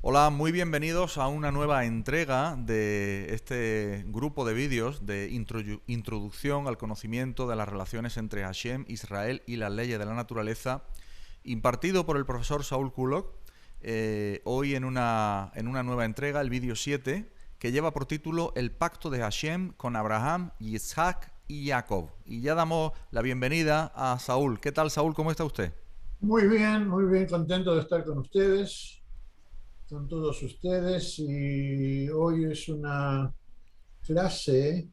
Hola, muy bienvenidos a una nueva entrega de este grupo de vídeos de introducción al conocimiento de las relaciones entre Hashem, Israel y las leyes de la naturaleza, impartido por el profesor Saúl Kulok, hoy en una nueva entrega, el vídeo 7, que lleva por título El pacto de Hashem con Abraham, Isaac y Jacob. Y ya damos la bienvenida a Saúl. ¿Qué tal, Saúl? ¿Cómo está usted? Muy bien, contento de estar con ustedes, con todos ustedes. Y hoy es una clase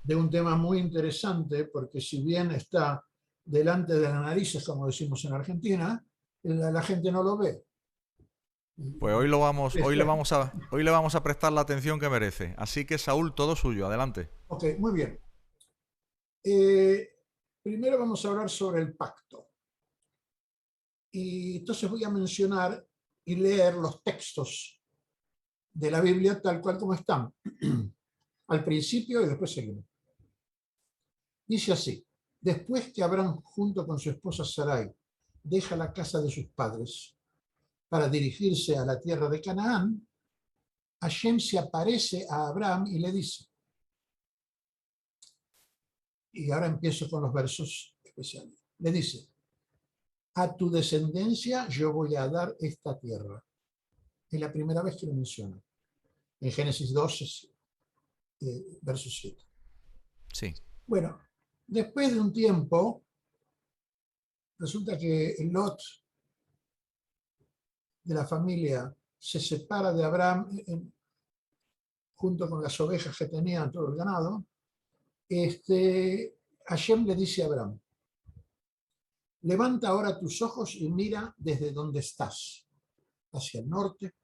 de un tema muy interesante, porque si bien está delante de las narices, como decimos en Argentina, la gente no lo ve. Pues hoy le vamos a prestar la atención que merece. Así que Saúl, todo suyo, adelante. Ok, muy bien. Eh, Primero vamos a hablar sobre el pacto. Y entonces voy a mencionar y leer los textos de la Biblia tal cual como están, al principio y después seguimos. Dice así: después que Abraham junto con su esposa Sarai deja la casa de sus padres para dirigirse a la tierra de Canaán, Hashem se aparece a Abraham y le dice, y ahora empiezo con los versos especiales, le dice, a tu descendencia yo voy a dar esta tierra. Es la primera vez que lo menciona, en Génesis 12, verso 7. Sí. Bueno, después de un tiempo, resulta que Lot de la familia se separa de Abraham junto con las ovejas que tenían, todo el ganado. Hashem le dice a Abraham, levanta ahora tus ojos y mira desde donde estás, hacia el norte,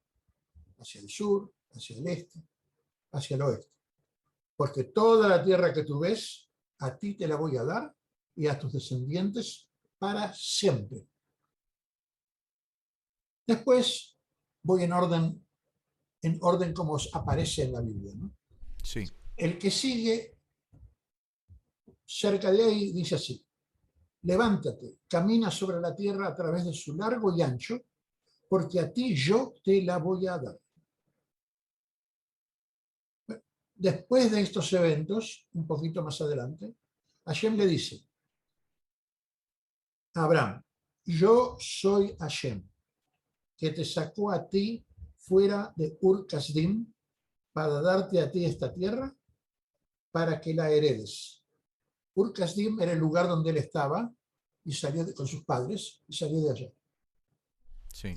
hacia el sur, hacia el este, hacia el oeste. Porque toda la tierra que tú ves, a ti te la voy a dar y a tus descendientes para siempre. Después voy en orden como aparece en la Biblia, ¿no? Sí. El que sigue cerca de ahí dice así, levántate, camina sobre la tierra a través de su largo y ancho, porque a ti yo te la voy a dar. Después de estos eventos, un poquito más adelante, Hashem le dice a Abraham, yo soy Hashem, que te sacó a ti fuera de Ur Kasdim para darte a ti esta tierra para que la heredes. Ur Kasdim era el lugar donde él estaba y con sus padres y salió de allá. Sí.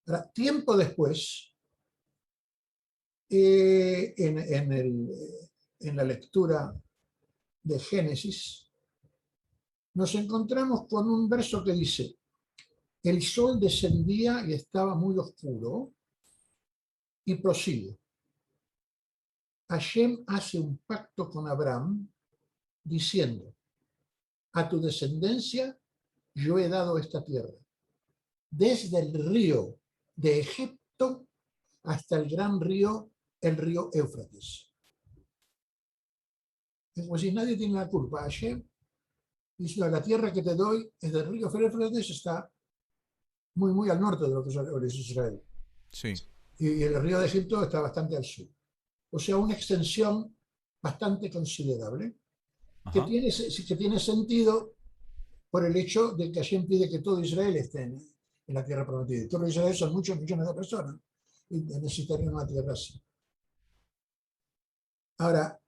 Ahora, tiempo después, en la lectura de Génesis, nos encontramos con un verso que dice, el sol descendía y estaba muy oscuro, y prosigue. Hashem hace un pacto con Abraham diciendo, a tu descendencia yo he dado esta tierra, desde el río de Egipto hasta el gran río, el río Éufrates. Es como si nadie tiene la culpa. Hashem dice, la tierra que te doy es del río Éufrates, está muy al norte de lo que es Israel. Sí. Y el río de Egipto está bastante al sur. O sea, una extensión bastante considerable Ajá. que tiene sentido por el hecho de que Hashem pide que todo Israel esté en la tierra prometida. Y todo Israel son muchos millones de personas y necesitarían una tierra así. Ahora,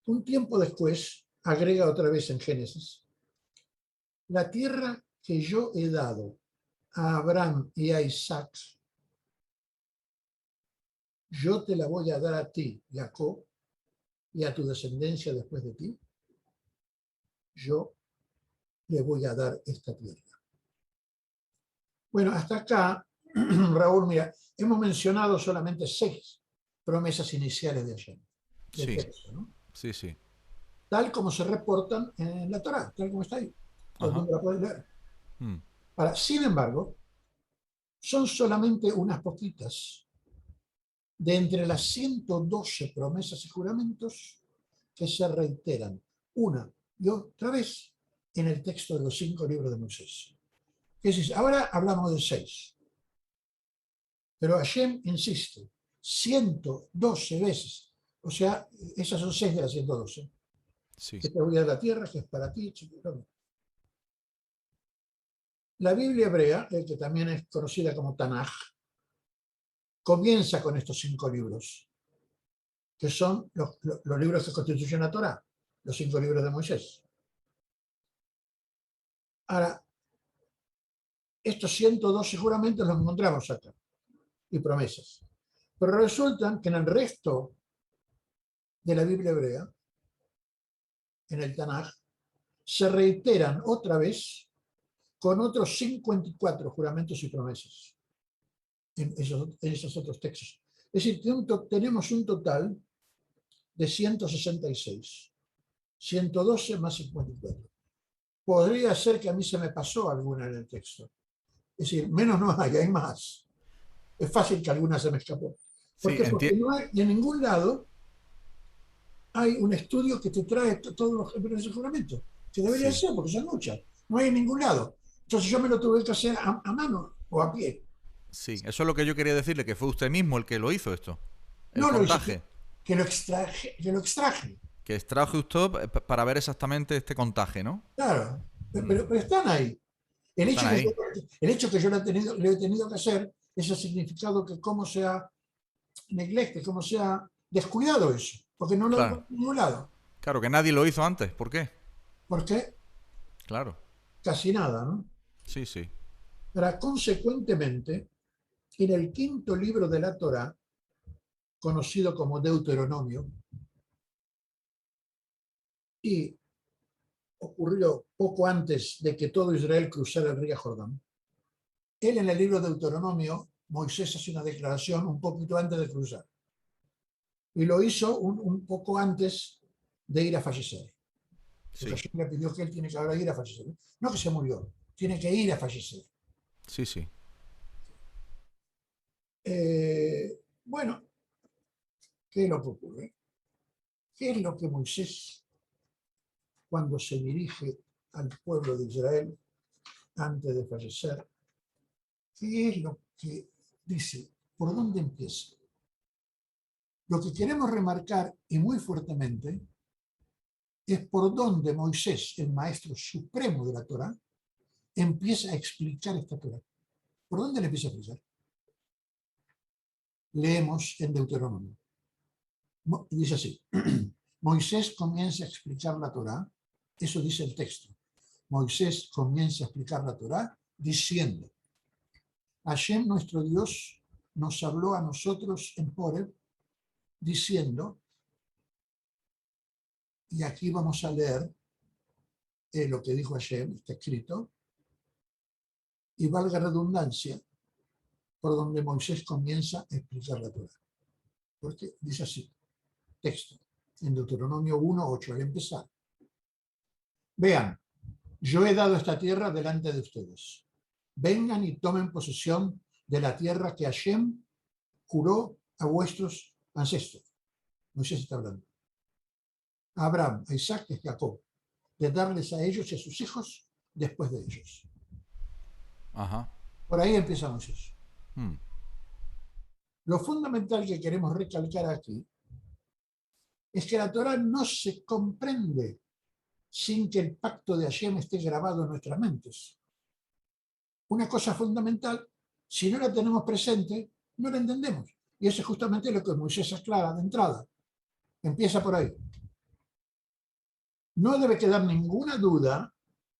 un tiempo después, agrega otra vez en Génesis, la tierra que yo he dado a Abraham y a Isaac, yo te la voy a dar a ti, Jacob, y a tu descendencia después de ti, yo le voy a dar esta tierra. Bueno, hasta acá, Raúl, mira, hemos mencionado solamente 6 promesas iniciales de Hashem, del Sí. texto, ¿no? Sí, sí. Tal como se reportan en la Torá, tal como está ahí. Todo el Ajá. mundo la puede leer. Mm. Ahora, sin embargo, son solamente unas poquitas de entre las 112 promesas y juramentos que se reiteran una y otra vez en el texto de los 5 libros de Moisés. Es decir, ahora hablamos de 6. Pero Hashem insiste 112 veces. O sea, esas son 6 de las 112. Sí. Que te voy a dar la tierra, que es para ti. La Biblia hebrea, que también es conocida como Tanaj, comienza con estos 5 libros, que son los libros que constituyen la Torá, los 5 libros de Moisés. Ahora, estos 102 seguramente los encontramos acá, y promesas. Pero resulta que en el resto de la Biblia hebrea, en el Tanaj, se reiteran otra vez con otros 54 juramentos y promesas en esos otros textos. Es decir, tenemos un total de 166, 112 más 54. Podría ser que a mí se me pasó alguna en el texto. Es decir, menos no hay más. Es fácil que alguna se me escapó. ¿Por Sí, qué? Porque no hay, en ningún lado hay un estudio que te trae todos los ejemplos de juramento, que debería sí, ser, porque son muchas. No hay en ningún lado. Entonces yo me lo tuve que hacer a mano o a pie. sí. Eso es lo que yo quería decirle, que fue usted mismo el que lo hizo esto. El No lo hice, contaje. que lo extraje. Que extrajo usted para ver exactamente este contaje, ¿no? Claro, Mm. pero están ahí. El Están hecho que yo, ahí. el hecho que yo lo he tenido que hacer es el significado que cómo se ha neglect, cómo se ha descuidado eso, porque no lo Claro. encuentro en ningún lado. Claro, que nadie lo hizo antes. ¿Por qué? Porque Claro. casi nada, ¿no? Sí, sí. Ahora, consecuentemente, en el quinto libro de la Torá, conocido como Deuteronomio, y ocurrió poco antes de que todo Israel cruzara el río Jordán, él en el libro de Deuteronomio, Moisés hace una declaración un poquito antes de cruzar. Y lo hizo un poco antes de ir a fallecer. Porque Sí, Hashem le pidió que él tiene que ahora ir a fallecer. No que se murió, tiene que ir a fallecer. sí, sí. Bueno, ¿qué es lo que ocurre? ¿Qué es lo que Moisés, cuando se dirige al pueblo de Israel antes de fallecer, qué es lo que dice? ¿Por dónde empieza? Lo que queremos remarcar, y muy fuertemente, es por dónde Moisés, el maestro supremo de la Torá, empieza a explicar esta Torá. ¿Por dónde le empieza a explicar? Leemos en Deuteronomio. Dice así, Moisés comienza a explicar la Torá, eso dice el texto. Moisés comienza a explicar la Torá diciendo, Hashem nuestro Dios nos habló a nosotros en Horeb diciendo, y aquí vamos a leer lo que dijo Hashem, está escrito, y valga redundancia, por donde Moisés comienza a explicar la Torá. Porque dice así, texto, en Deuteronomio 1:8, al empezar. Vean, yo he dado esta tierra delante de ustedes. Vengan y tomen posesión de la tierra que Hashem juró a vuestros ancestros. Moisés está hablando. A Abraham, a Isaac y a Jacob, de darles a ellos y a sus hijos después de ellos. Ajá. Por ahí empieza Moisés. Mm. Lo fundamental que queremos recalcar aquí es que la Torá no se comprende sin que el pacto de Hashem esté grabado en nuestras mentes. Una cosa fundamental, si no la tenemos presente, no la entendemos. Y eso es justamente lo que Moisés aclara de entrada. Empieza por ahí. No debe quedar ninguna duda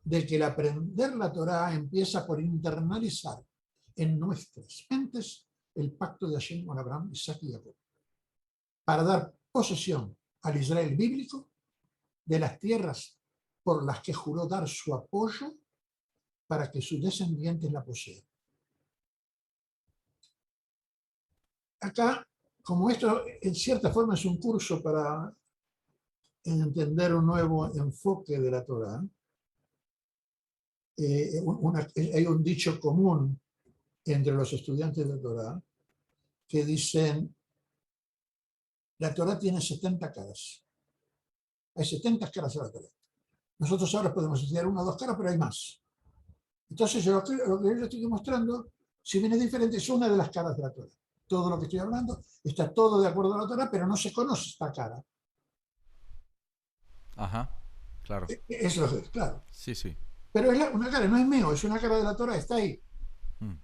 de que el aprender la Torá empieza por internalizar en nuestras mentes el pacto de Hashem con Abraham, Isaac y Jacob, para dar posesión al Israel bíblico de las tierras por las que juró dar su apoyo para que sus descendientes la posean. Acá, como esto en cierta forma es un curso para entender un nuevo enfoque de la Torá, hay un dicho común entre los estudiantes de Torá que dicen, la Torá tiene 70 caras. Hay 70 caras a la Torá. Nosotros ahora podemos estudiar una o dos caras, pero hay más. Entonces, lo que yo estoy demostrando Si bien es diferente, es una de las caras de la Torah. Todo lo que estoy hablando está todo de acuerdo a la Torah, pero no se conoce esta cara. Ajá, claro. Es lo que es, claro. Sí, sí. Pero es una cara, no es mío, es una cara de la Torah, está ahí. Mm.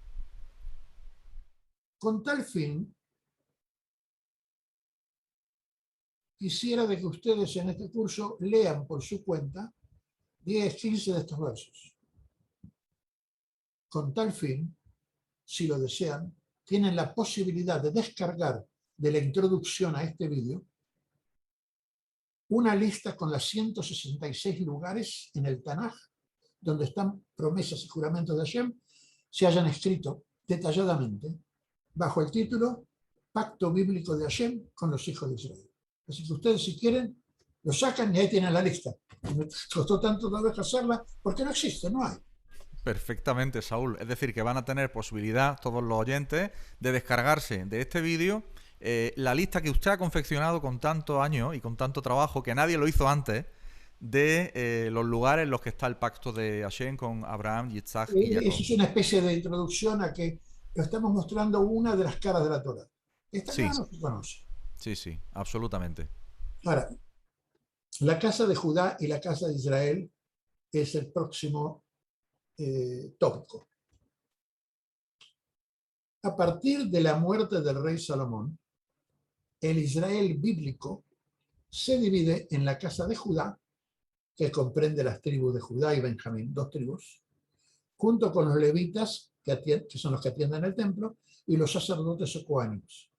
Con tal fin, quisiera de que ustedes en este curso lean por su cuenta 10, 15 de estos versos. Con tal fin, si lo desean, tienen la posibilidad de descargar de la introducción a este vídeo una lista con las 166 lugares en el Tanaj donde están promesas y juramentos de Hashem, se hayan escrito detalladamente bajo el título Pacto Bíblico de Hashem con los hijos de Israel. Así que ustedes, si quieren, lo sacan y ahí tienen la lista. Y me costó tanto tal vez hacerla porque no existe, no hay. Perfectamente, Saúl. Es decir, que van a tener posibilidad todos los oyentes de descargarse de este vídeo la lista que usted ha confeccionado con tantos años y con tanto trabajo que nadie lo hizo antes de los lugares en los que está el pacto de Hashem con Abraham, Yitzhak y Eso Jacob. es una especie de introducción a que estamos mostrando una de las caras de la Torah. Esta cara Sí, no se conoce. sí, sí, absolutamente. Ahora, la casa de Judá y la casa de Israel es el próximo tópico. A partir de la muerte del rey Salomón, el Israel bíblico se divide en la casa de Judá, que comprende las tribus de Judá y Benjamín, dos tribus, junto con los levitas, que son los que atienden el templo, y los sacerdotes o coánicos,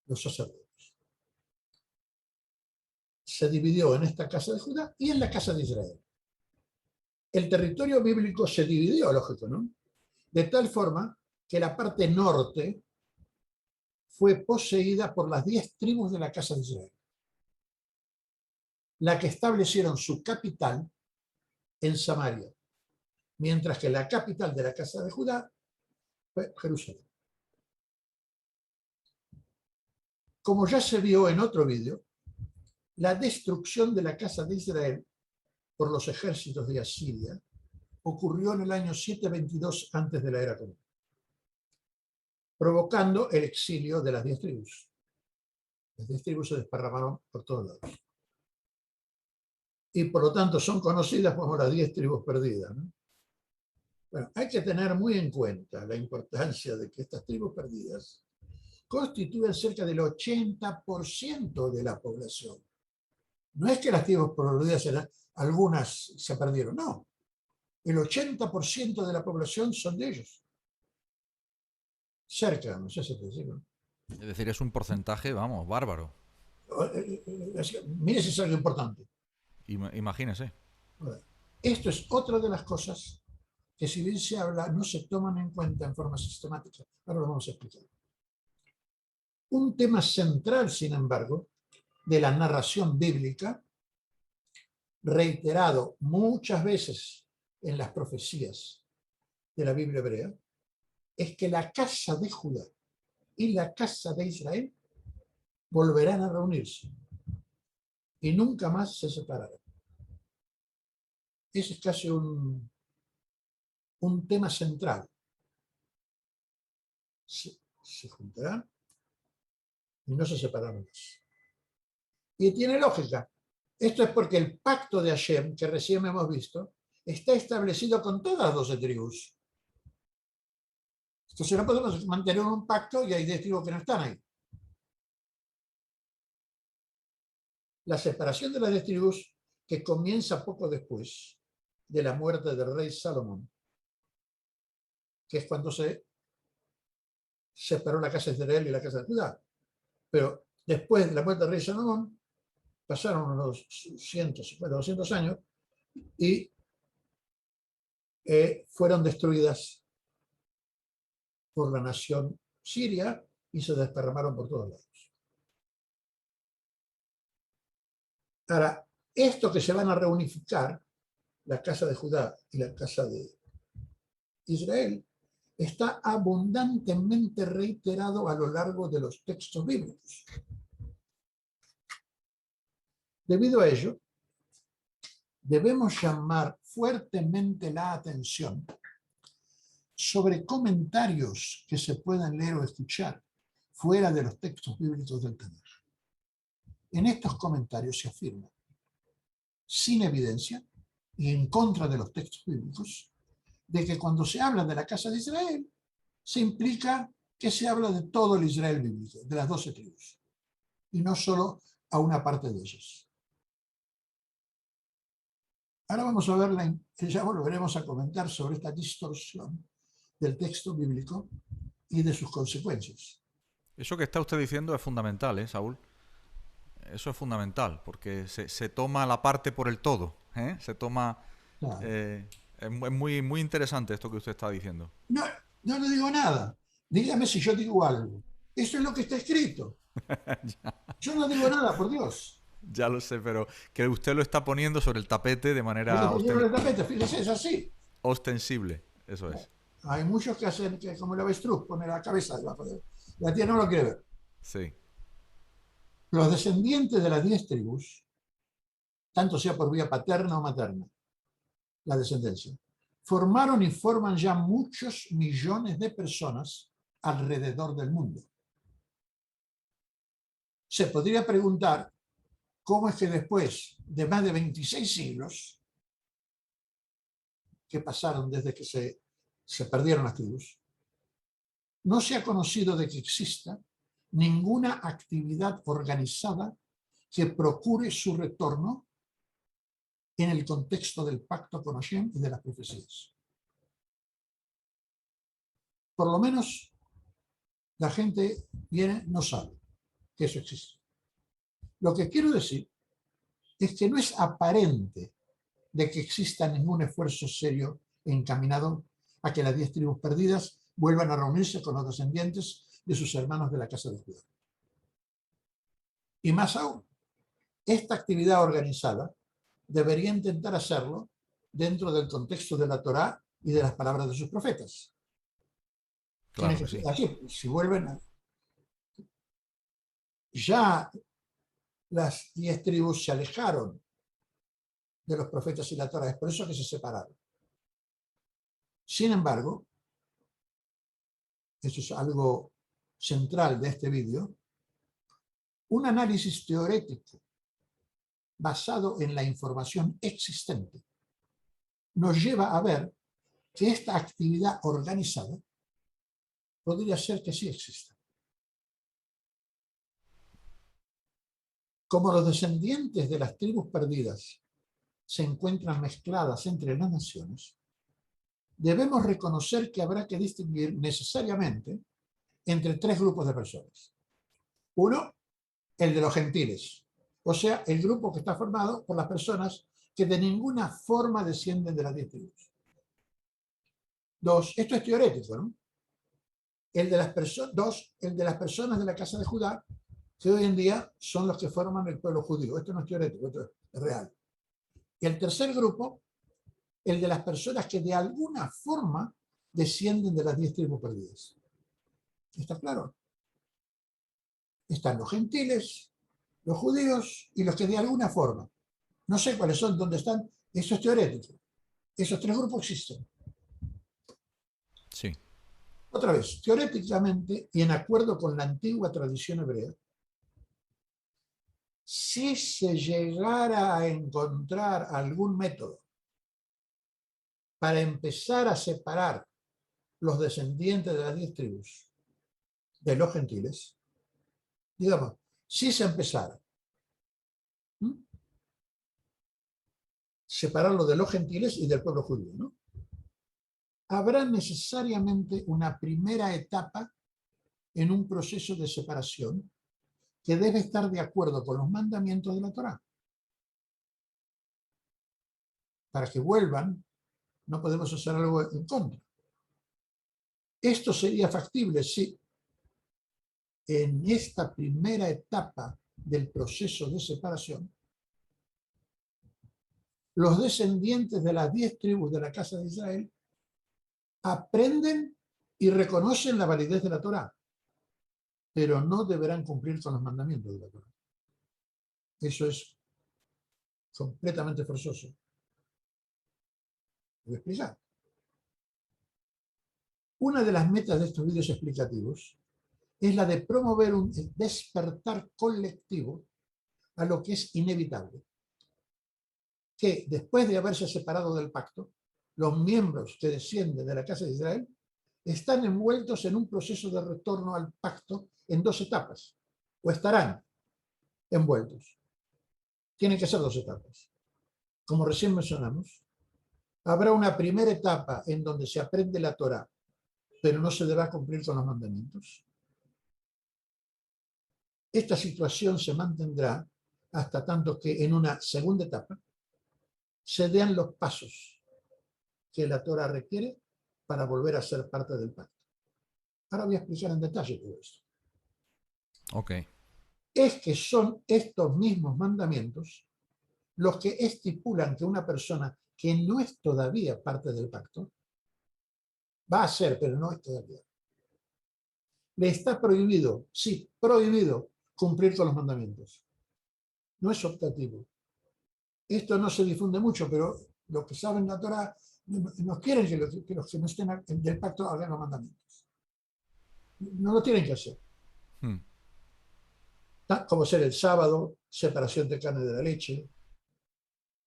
los sacerdotes. Se dividió en esta casa de Judá y en la casa de Israel. El territorio bíblico se dividió, lógico, ¿no? De tal forma que la parte norte fue poseída por las 10 tribus de la casa de Israel, la que establecieron su capital en Samaria, mientras que la capital de la casa de Judá fue Jerusalén. Como ya se vio en otro vídeo, la destrucción de la casa de Israel por los ejércitos de Asiria ocurrió en el año 722 antes de la era común, provocando el exilio de las 10 tribus. Las 10 tribus se desparramaron por todos lados. Y por lo tanto son conocidas como las 10 tribus perdidas, ¿no? Bueno, hay que tener muy en cuenta la importancia de que estas tribus perdidas constituyen cerca del 80% de la población. No es que las tribus perdidas, algunas se perdieron, no. El 80% de la población son de ellos. Cerca, no sé si te digo. Es decir, es un porcentaje, vamos, bárbaro. Mire si es algo importante. Imagínese. Esto es otra de las cosas que, si bien se habla, no se toman en cuenta en forma sistemática. Ahora lo vamos a explicar. Un tema central, sin embargo, de la narración bíblica, reiterado muchas veces en las profecías de la Biblia hebrea, es que la casa de Judá y la casa de Israel volverán a reunirse y nunca más se separarán. Ese es casi un tema central. Se juntarán y no se separarán más. Y tiene lógica. Esto es porque el pacto de Hashem, que recién hemos visto, está establecido con todas las 12 tribus. Entonces no podemos mantener un pacto y hay 10 tribus que no están ahí. La separación de las 10 tribus, que comienza poco después de la muerte del rey Salomón, que es cuando se separó la casa de Israel y la casa de Judá. Pero después de la muerte del rey Salomón, pasaron unos 150, 200 años y fueron destruidas por la nación siria y se desparramaron por todos lados. Ahora, esto que se van a reunificar, la casa de Judá y la casa de Israel, está abundantemente reiterado a lo largo de los textos bíblicos. Debido a ello, debemos llamar fuertemente la atención sobre comentarios que se puedan leer o escuchar fuera de los textos bíblicos del Tanaj. En estos comentarios se afirma, sin evidencia y en contra de los textos bíblicos, de que cuando se habla de la casa de Israel, se implica que se habla de todo el Israel bíblico, de las 12 tribus, y no solo a una parte de ellas. Ahora vamos a ver, ya volveremos a comentar sobre esta distorsión del texto bíblico y de sus consecuencias. Eso que está usted diciendo es fundamental, Saúl. Eso es fundamental, porque se toma la parte por el todo. Se toma... Claro. Es muy, muy interesante esto que usted está diciendo. No, no le digo nada. Dígame si yo digo algo. Eso es lo que está escrito. Yo no digo nada, por Dios. Ya lo sé, pero que usted lo está poniendo sobre el tapete de Lo manera estoy poniendo en el tapete, fíjese, es así. ostensible. Eso es. Hay muchos que hacen que como el avestruz, pone la cabeza debajo de la tierra, no lo quiere ver. Sí. Los descendientes de las 10 tribus, tanto sea por vía paterna o materna, la descendencia, formaron y forman ya muchos millones de personas alrededor del mundo. Se podría preguntar cómo es que después de más de 26 siglos que pasaron desde que se perdieron las tribus, no se ha conocido de que exista ninguna actividad organizada que procure su retorno en el contexto del pacto con Hashem y de las profecías. Por lo menos la gente no sabe que eso existe. Lo que quiero decir es que no es aparente de que exista ningún esfuerzo serio encaminado a que las 10 tribus perdidas vuelvan a reunirse con los descendientes de sus hermanos de la casa de Judá. Y más aún, esta actividad organizada debería intentar hacerlo dentro del contexto de la Torá y de las palabras de sus profetas. Tiene Claro que que sí. ser así, si vuelven a... Ya las 10 tribus se alejaron de los profetas y la Torá, es por eso que se separaron. Sin embargo, eso es algo central de este vídeo, un análisis teórico basado en la información existente nos lleva a ver que esta actividad organizada podría ser que sí exista. Como los descendientes de las tribus perdidas se encuentran mezcladas entre las naciones, debemos reconocer que habrá que distinguir necesariamente entre 3 grupos de personas. Uno, el de los gentiles, o sea, el grupo que está formado por las personas que de ninguna forma descienden de las 10 tribus. 2, esto es teorético, ¿no? El de las personas de la casa de Judá, que hoy en día son los que forman el pueblo judío. Esto no es teorético, esto es real. Y el tercer grupo, el de las personas que de alguna forma descienden de las 10 tribus perdidas. ¿Está claro? Están los gentiles, los judíos y los que de alguna forma, no sé cuáles son, dónde están, eso es teorético. Esos 3 grupos existen. Sí. Otra vez, teóricamente y en acuerdo con la antigua tradición hebrea, si se llegara a encontrar algún método para empezar a separar los descendientes de las 10 tribus de los gentiles, digamos, si se empezara separarlo de los gentiles y del pueblo judío, ¿no? Habrá necesariamente una primera etapa en un proceso de separación que debe estar de acuerdo con los mandamientos de la Torá. Para que vuelvan, no podemos hacer algo en contra. Esto sería factible si en esta primera etapa del proceso de separación, los descendientes de las 10 tribus de la casa de Israel aprenden y reconocen la validez de la Torá, pero no deberán cumplir con los mandamientos de la Torá. Eso es completamente forzoso. Voy a explicar. Una de las metas de estos vídeos explicativos es la de promover un despertar colectivo a lo que es inevitable, que después de haberse separado del pacto, los miembros que descienden de la casa de Israel están envueltos en un proceso de retorno al pacto en dos etapas, o estarán envueltos. Tienen que ser dos etapas. Como recién mencionamos, habrá una primera etapa en donde se aprende la Torá, pero no se deberá cumplir con los mandamientos. Esta situación se mantendrá hasta tanto que en una segunda etapa se den los pasos que la Torá requiere para volver a ser parte del pacto. Ahora voy a explicar en detalle todo esto. Ok. Es que son estos mismos mandamientos los que estipulan que una persona que no es todavía parte del pacto, va a ser, pero no es todavía, le está prohibido, sí, prohibido cumplir con los mandamientos. No es optativo. Esto no se difunde mucho, pero los que saben la Torá no quieren que los que no estén del pacto hagan los mandamientos. No lo tienen que hacer. Como ser el sábado, separación de carne de la leche.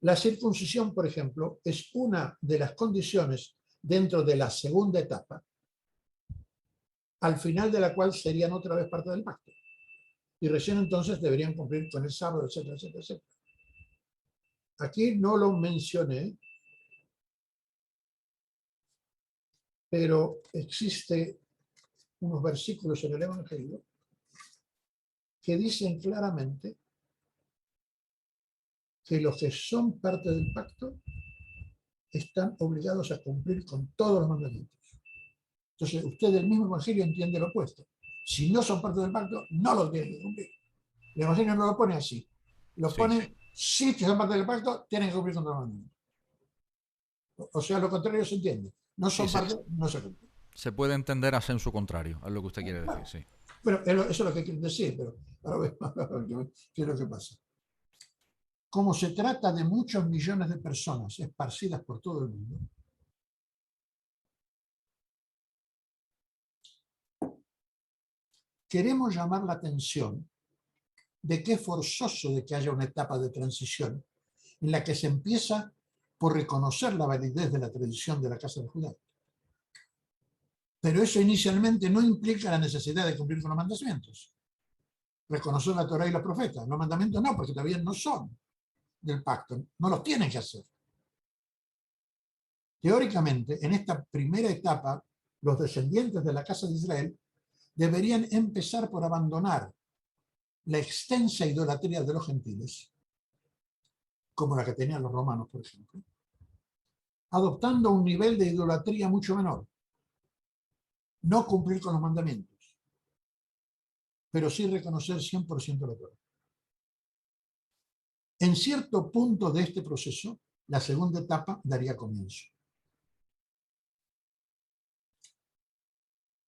La circuncisión, por ejemplo, es una de las condiciones dentro de la segunda etapa, al final de la cual serían otra vez parte del pacto. Y recién entonces deberían cumplir con el sábado, etcétera, etcétera, etcétera. Aquí no lo mencioné, pero existe unos versículos en el Evangelio que dicen claramente que los que son parte del pacto están obligados a cumplir con todos los mandamientos. Entonces, usted del mismo Evangelio entiende lo opuesto. Si no son parte del pacto, no lo tienen que cumplir. El Evangelio no lo pone así. Lo pone, sí que son parte del pacto, tienen que cumplir con todos los mandamientos. O sea, lo contrario se entiende. No son parte, no se cumplen. Se puede entender a sensu contrario, es lo que usted quiere decir, sí. Bueno, eso es lo que quiero decir, pero ahora vemos qué es lo que pasa. Como se trata de muchos millones de personas esparcidas por todo el mundo, queremos llamar la atención de que es forzoso de que haya una etapa de transición en la que se empieza por reconocer la validez de la tradición de la Casa de Judá. Pero eso inicialmente no implica la necesidad de cumplir con los mandamientos. Reconocer la Torá y los profetas. Los mandamientos no, porque todavía no son del pacto, no los tienen que hacer. Teóricamente, en esta primera etapa, los descendientes de la Casa de Israel deberían empezar por abandonar la extensa idolatría de los gentiles, como la que tenían los romanos, por ejemplo, adoptando un nivel de idolatría mucho menor. No cumplir con los mandamientos, pero sí reconocer 100% la Torá. En cierto punto de este proceso, la segunda etapa daría comienzo.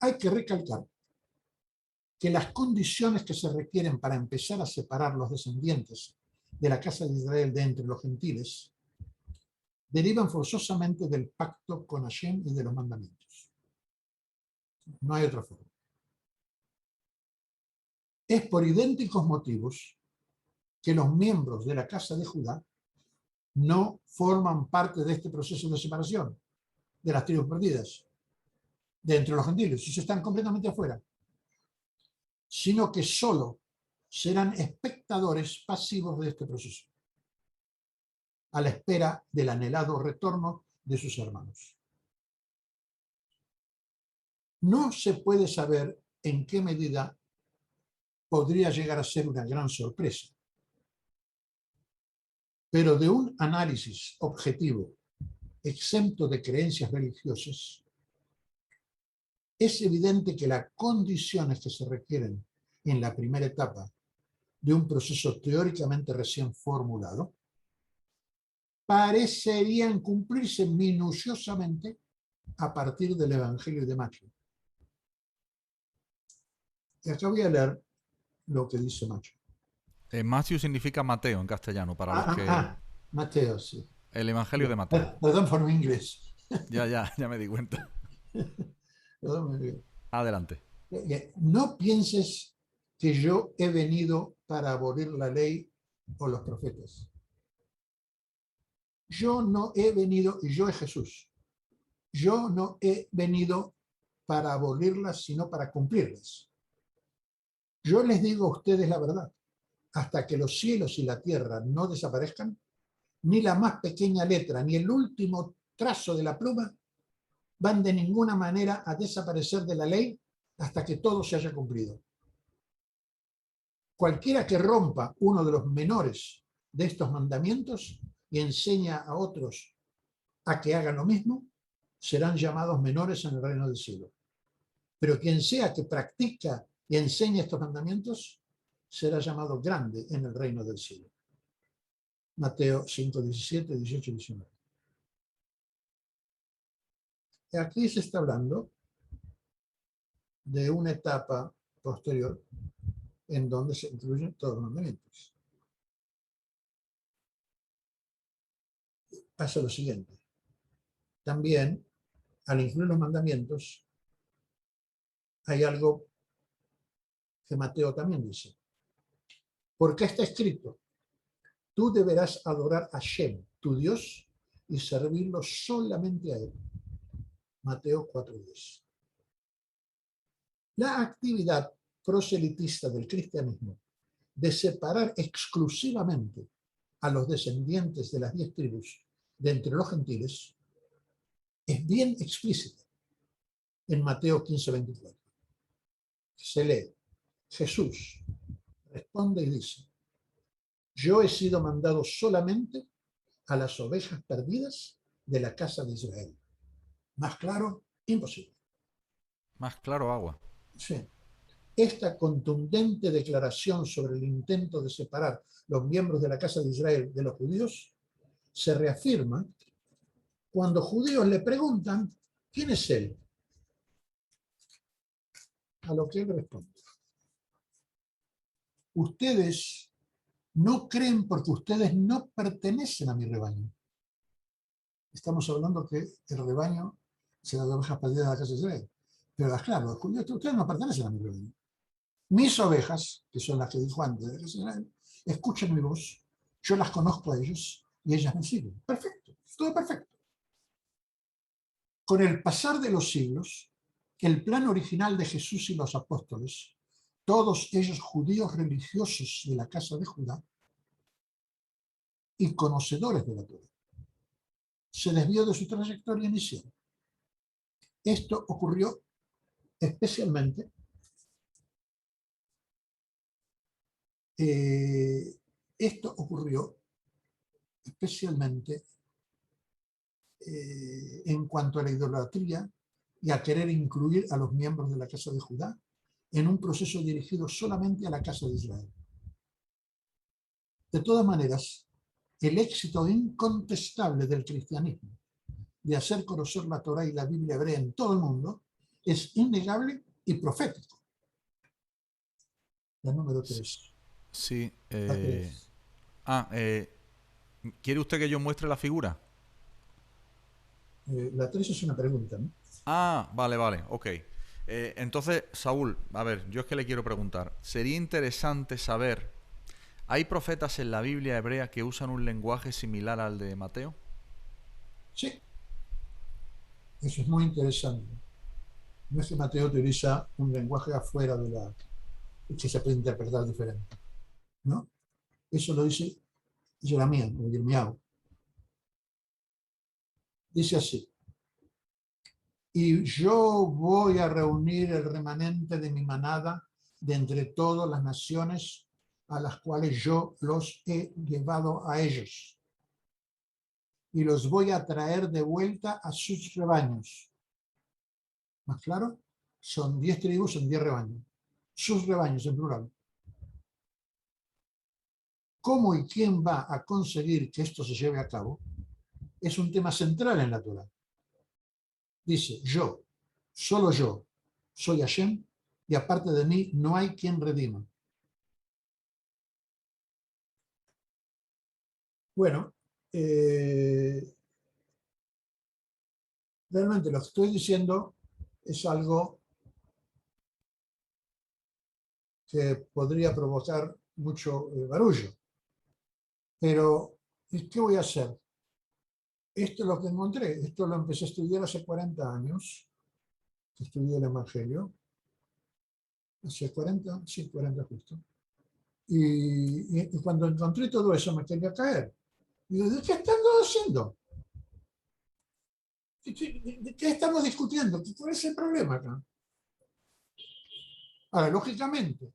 Hay que recalcar que las condiciones que se requieren para empezar a separar los descendientes de la casa de Israel de entre los gentiles derivan forzosamente del pacto con Hashem y de los mandamientos. No hay otra forma. Es por idénticos motivos que los miembros de la casa de Judá no forman parte de este proceso de separación de las tribus perdidas de entre los gentiles. Ellos están completamente afuera, sino que solo serán espectadores pasivos de este proceso, a la espera del anhelado retorno de sus hermanos. No se puede saber en qué medida podría llegar a ser una gran sorpresa, pero de un análisis objetivo, exento de creencias religiosas, es evidente que las condiciones que se requieren en la primera etapa de un proceso teóricamente recién formulado parecerían cumplirse minuciosamente a partir del Evangelio de Mateo. Y acá voy a leer lo que dice Mateo. Matthew significa Mateo en castellano, para los que... Mateo, sí. El Evangelio de Mateo. Perdón por mi inglés. Ya me di cuenta. Adelante. No pienses que yo he venido para abolir la ley o los profetas. Yo no he venido, y yo es Jesús, yo no he venido para abolirlas, sino para cumplirlas. Yo les digo a ustedes la verdad, hasta que los cielos y la tierra no desaparezcan, ni la más pequeña letra, ni el último trazo de la pluma van de ninguna manera a desaparecer de la ley hasta que todo se haya cumplido. Cualquiera que rompa uno de los menores de estos mandamientos y enseña a otros a que hagan lo mismo, serán llamados menores en el reino del cielo. Pero quien sea que practica y enseña estos mandamientos, será llamado grande en el reino del cielo. Mateo 5, 17, 18 y 19. Aquí se está hablando de una etapa posterior en donde se incluyen todos los mandamientos. Pasa lo siguiente. También, al incluir los mandamientos, hay algo que Mateo también dice. Porque está escrito, tú deberás adorar a Shem, tu Dios, y servirlo solamente a él. Mateo 4:10. La actividad proselitista del cristianismo de separar exclusivamente a los descendientes de las 10 tribus de entre los gentiles es bien explícita en Mateo 15:24. Se lee, Jesús responde y dice, yo he sido mandado solamente a las ovejas perdidas de la casa de Israel. Más claro, imposible. Más claro, agua. Sí. Esta contundente declaración sobre el intento de separar los miembros de la casa de Israel de los judíos se reafirma cuando judíos le preguntan ¿quién es él? A lo que él responde. Ustedes no creen porque ustedes no pertenecen a mi rebaño. Estamos hablando que el rebaño será de ovejas perdidas de la casa de Israel. Pero claro, los judíos, ustedes no pertenecen a mi rebaño. Mis ovejas, que son las que dijo antes de la casa de Israel, escuchan mi voz, yo las conozco a ellos y ellas me siguen. Perfecto, todo perfecto. Con el pasar de los siglos, el plan original de Jesús y los apóstoles, todos ellos judíos religiosos de la casa de Judá y conocedores de la Torá, se desvió de su trayectoria inicial. Esto ocurrió especialmente en cuanto a la idolatría y a querer incluir a los miembros de la casa de Judá en un proceso dirigido solamente a la casa de Israel. De todas maneras, el éxito incontestable del cristianismo de hacer conocer la Torá y la Biblia hebrea en todo el mundo es innegable y profético. La número 3. Sí. La 3. ¿Quiere usted que yo muestre la figura? La 3 es una pregunta, ¿no? Ah, vale, vale, ok. Entonces, Saúl, a ver, yo es que le quiero preguntar. Sería interesante saber, ¿hay profetas en la Biblia hebrea que usan un lenguaje similar al de Mateo? Sí, eso es muy interesante. No es que Mateo utiliza un lenguaje afuera de la que se puede interpretar diferente, ¿no? Eso lo dice Jeremías, o Yirmiyahu. Dice así, y yo voy a reunir el remanente de mi manada de entre todas las naciones a las cuales yo los he llevado a ellos. Y los voy a traer de vuelta a sus rebaños. ¿Más claro? Son 10 tribus, son 10 rebaños. Sus rebaños en plural. ¿Cómo y quién va a conseguir que esto se lleve a cabo? Es un tema central en la Torá. Dice, yo, solo yo, soy Hashem, y aparte de mí no hay quien redima. Bueno, realmente lo que estoy diciendo es algo que podría provocar mucho barullo. Pero, ¿qué voy a hacer? Esto es lo que encontré. Esto lo empecé a estudiar hace 40 años. Estudié el Evangelio. Hace 40, sí, 40 justo. Y cuando encontré todo eso me quería caer. Y digo, ¿de qué estamos haciendo? ¿De qué estamos discutiendo? ¿Cuál es el problema acá? Ahora, lógicamente,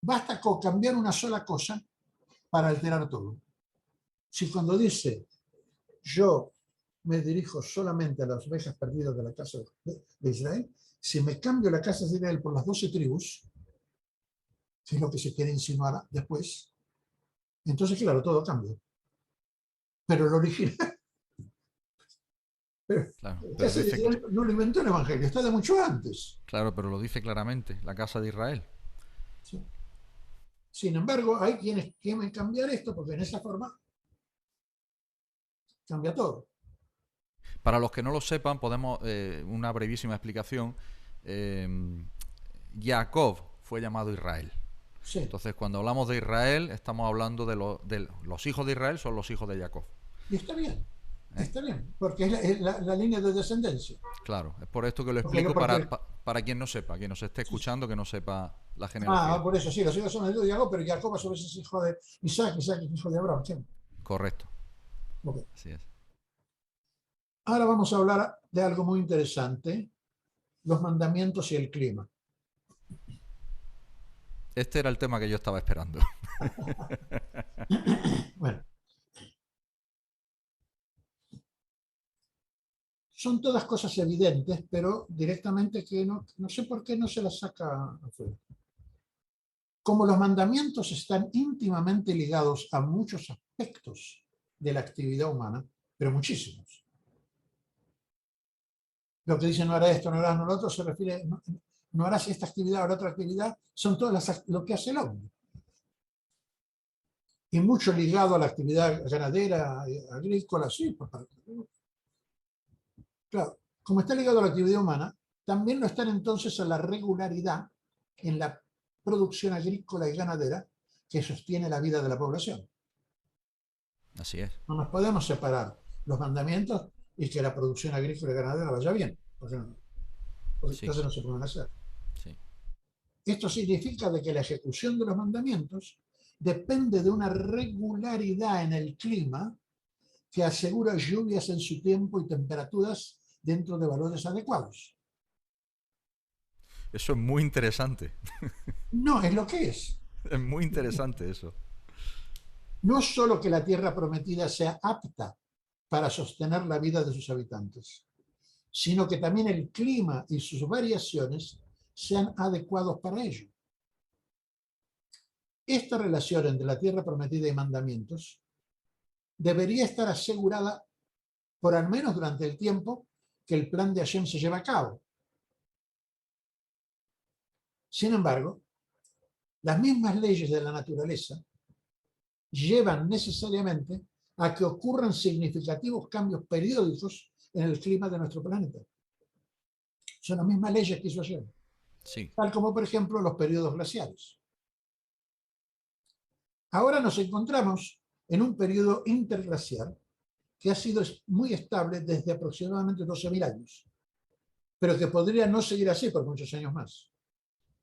basta con cambiar una sola cosa para alterar todo. Si cuando dice, yo me dirijo solamente a las ovejas perdidas de la casa de Israel, si me cambio la casa de Israel por las 12 tribus, que es lo que se quiere insinuar después, entonces, claro, todo cambia. Pero lo original, pero, Claro, pero casa de dice, Israel no lo inventó el Evangelio, está de mucho antes. claro, pero lo dice claramente, la casa de Israel. ¿Sí? Sin embargo, hay quienes quieren cambiar esto porque en esa forma cambia todo. Para los que no lo sepan, podemos, una brevísima explicación. Jacob fue llamado Israel. Sí. Entonces, cuando hablamos de Israel, estamos hablando de los hijos de Israel, son los hijos de Jacob. Y ¿Eh? está bien, porque es la línea de descendencia. Claro, es por esto que lo Porque, explico porque, para quien no sepa, quien nos esté sí, sí. escuchando, que no sepa la Ah, genealogía. por eso, sí, los hijos son de Jacob, pero Jacob a su vez es hijo de Isaac, Isaac es hijo de Abraham. ¿Sí? Correcto, Okay. así es. Ahora vamos a hablar de algo muy interesante, los mandamientos y el clima. Este era el tema que yo estaba esperando. Bueno, son todas cosas evidentes, pero directamente que no sé por qué no se las saca afuera. Como los mandamientos están íntimamente ligados a muchos aspectos de la actividad humana, pero muchísimos. Lo que dice no hará esto, no harás no lo otro, se refiere, no harás esta actividad o la otra actividad, son todas lo que hace el hombre. Y mucho ligado a la actividad ganadera, agrícola, sí. Claro, como está ligado a la actividad humana, también lo están entonces a la regularidad en la producción agrícola y ganadera que sostiene la vida de la población. Así es. No nos podemos separar los mandamientos y que la producción agrícola y ganadera vaya bien, porque Sí, entonces no se pueden hacer. sí. Esto significa de que la ejecución de los mandamientos depende de una regularidad en el clima que asegura lluvias en su tiempo y temperaturas dentro de valores adecuados. Eso es muy interesante. No es lo que es. Es muy interesante eso. No solo que la tierra prometida sea apta para sostener la vida de sus habitantes, sino que también el clima y sus variaciones sean adecuados para ello. Esta relación entre la tierra prometida y mandamientos debería estar asegurada por al menos durante el tiempo que el plan de Hashem se lleva a cabo. Sin embargo, las mismas leyes de la naturaleza llevan necesariamente a que ocurran significativos cambios periódicos en el clima de nuestro planeta. Son las mismas leyes que hizo ayer, Sí. tal como por ejemplo los periodos glaciares. Ahora nos encontramos en un periodo interglaciar que ha sido muy estable desde aproximadamente 12.000 años, pero que podría no seguir así por muchos años más.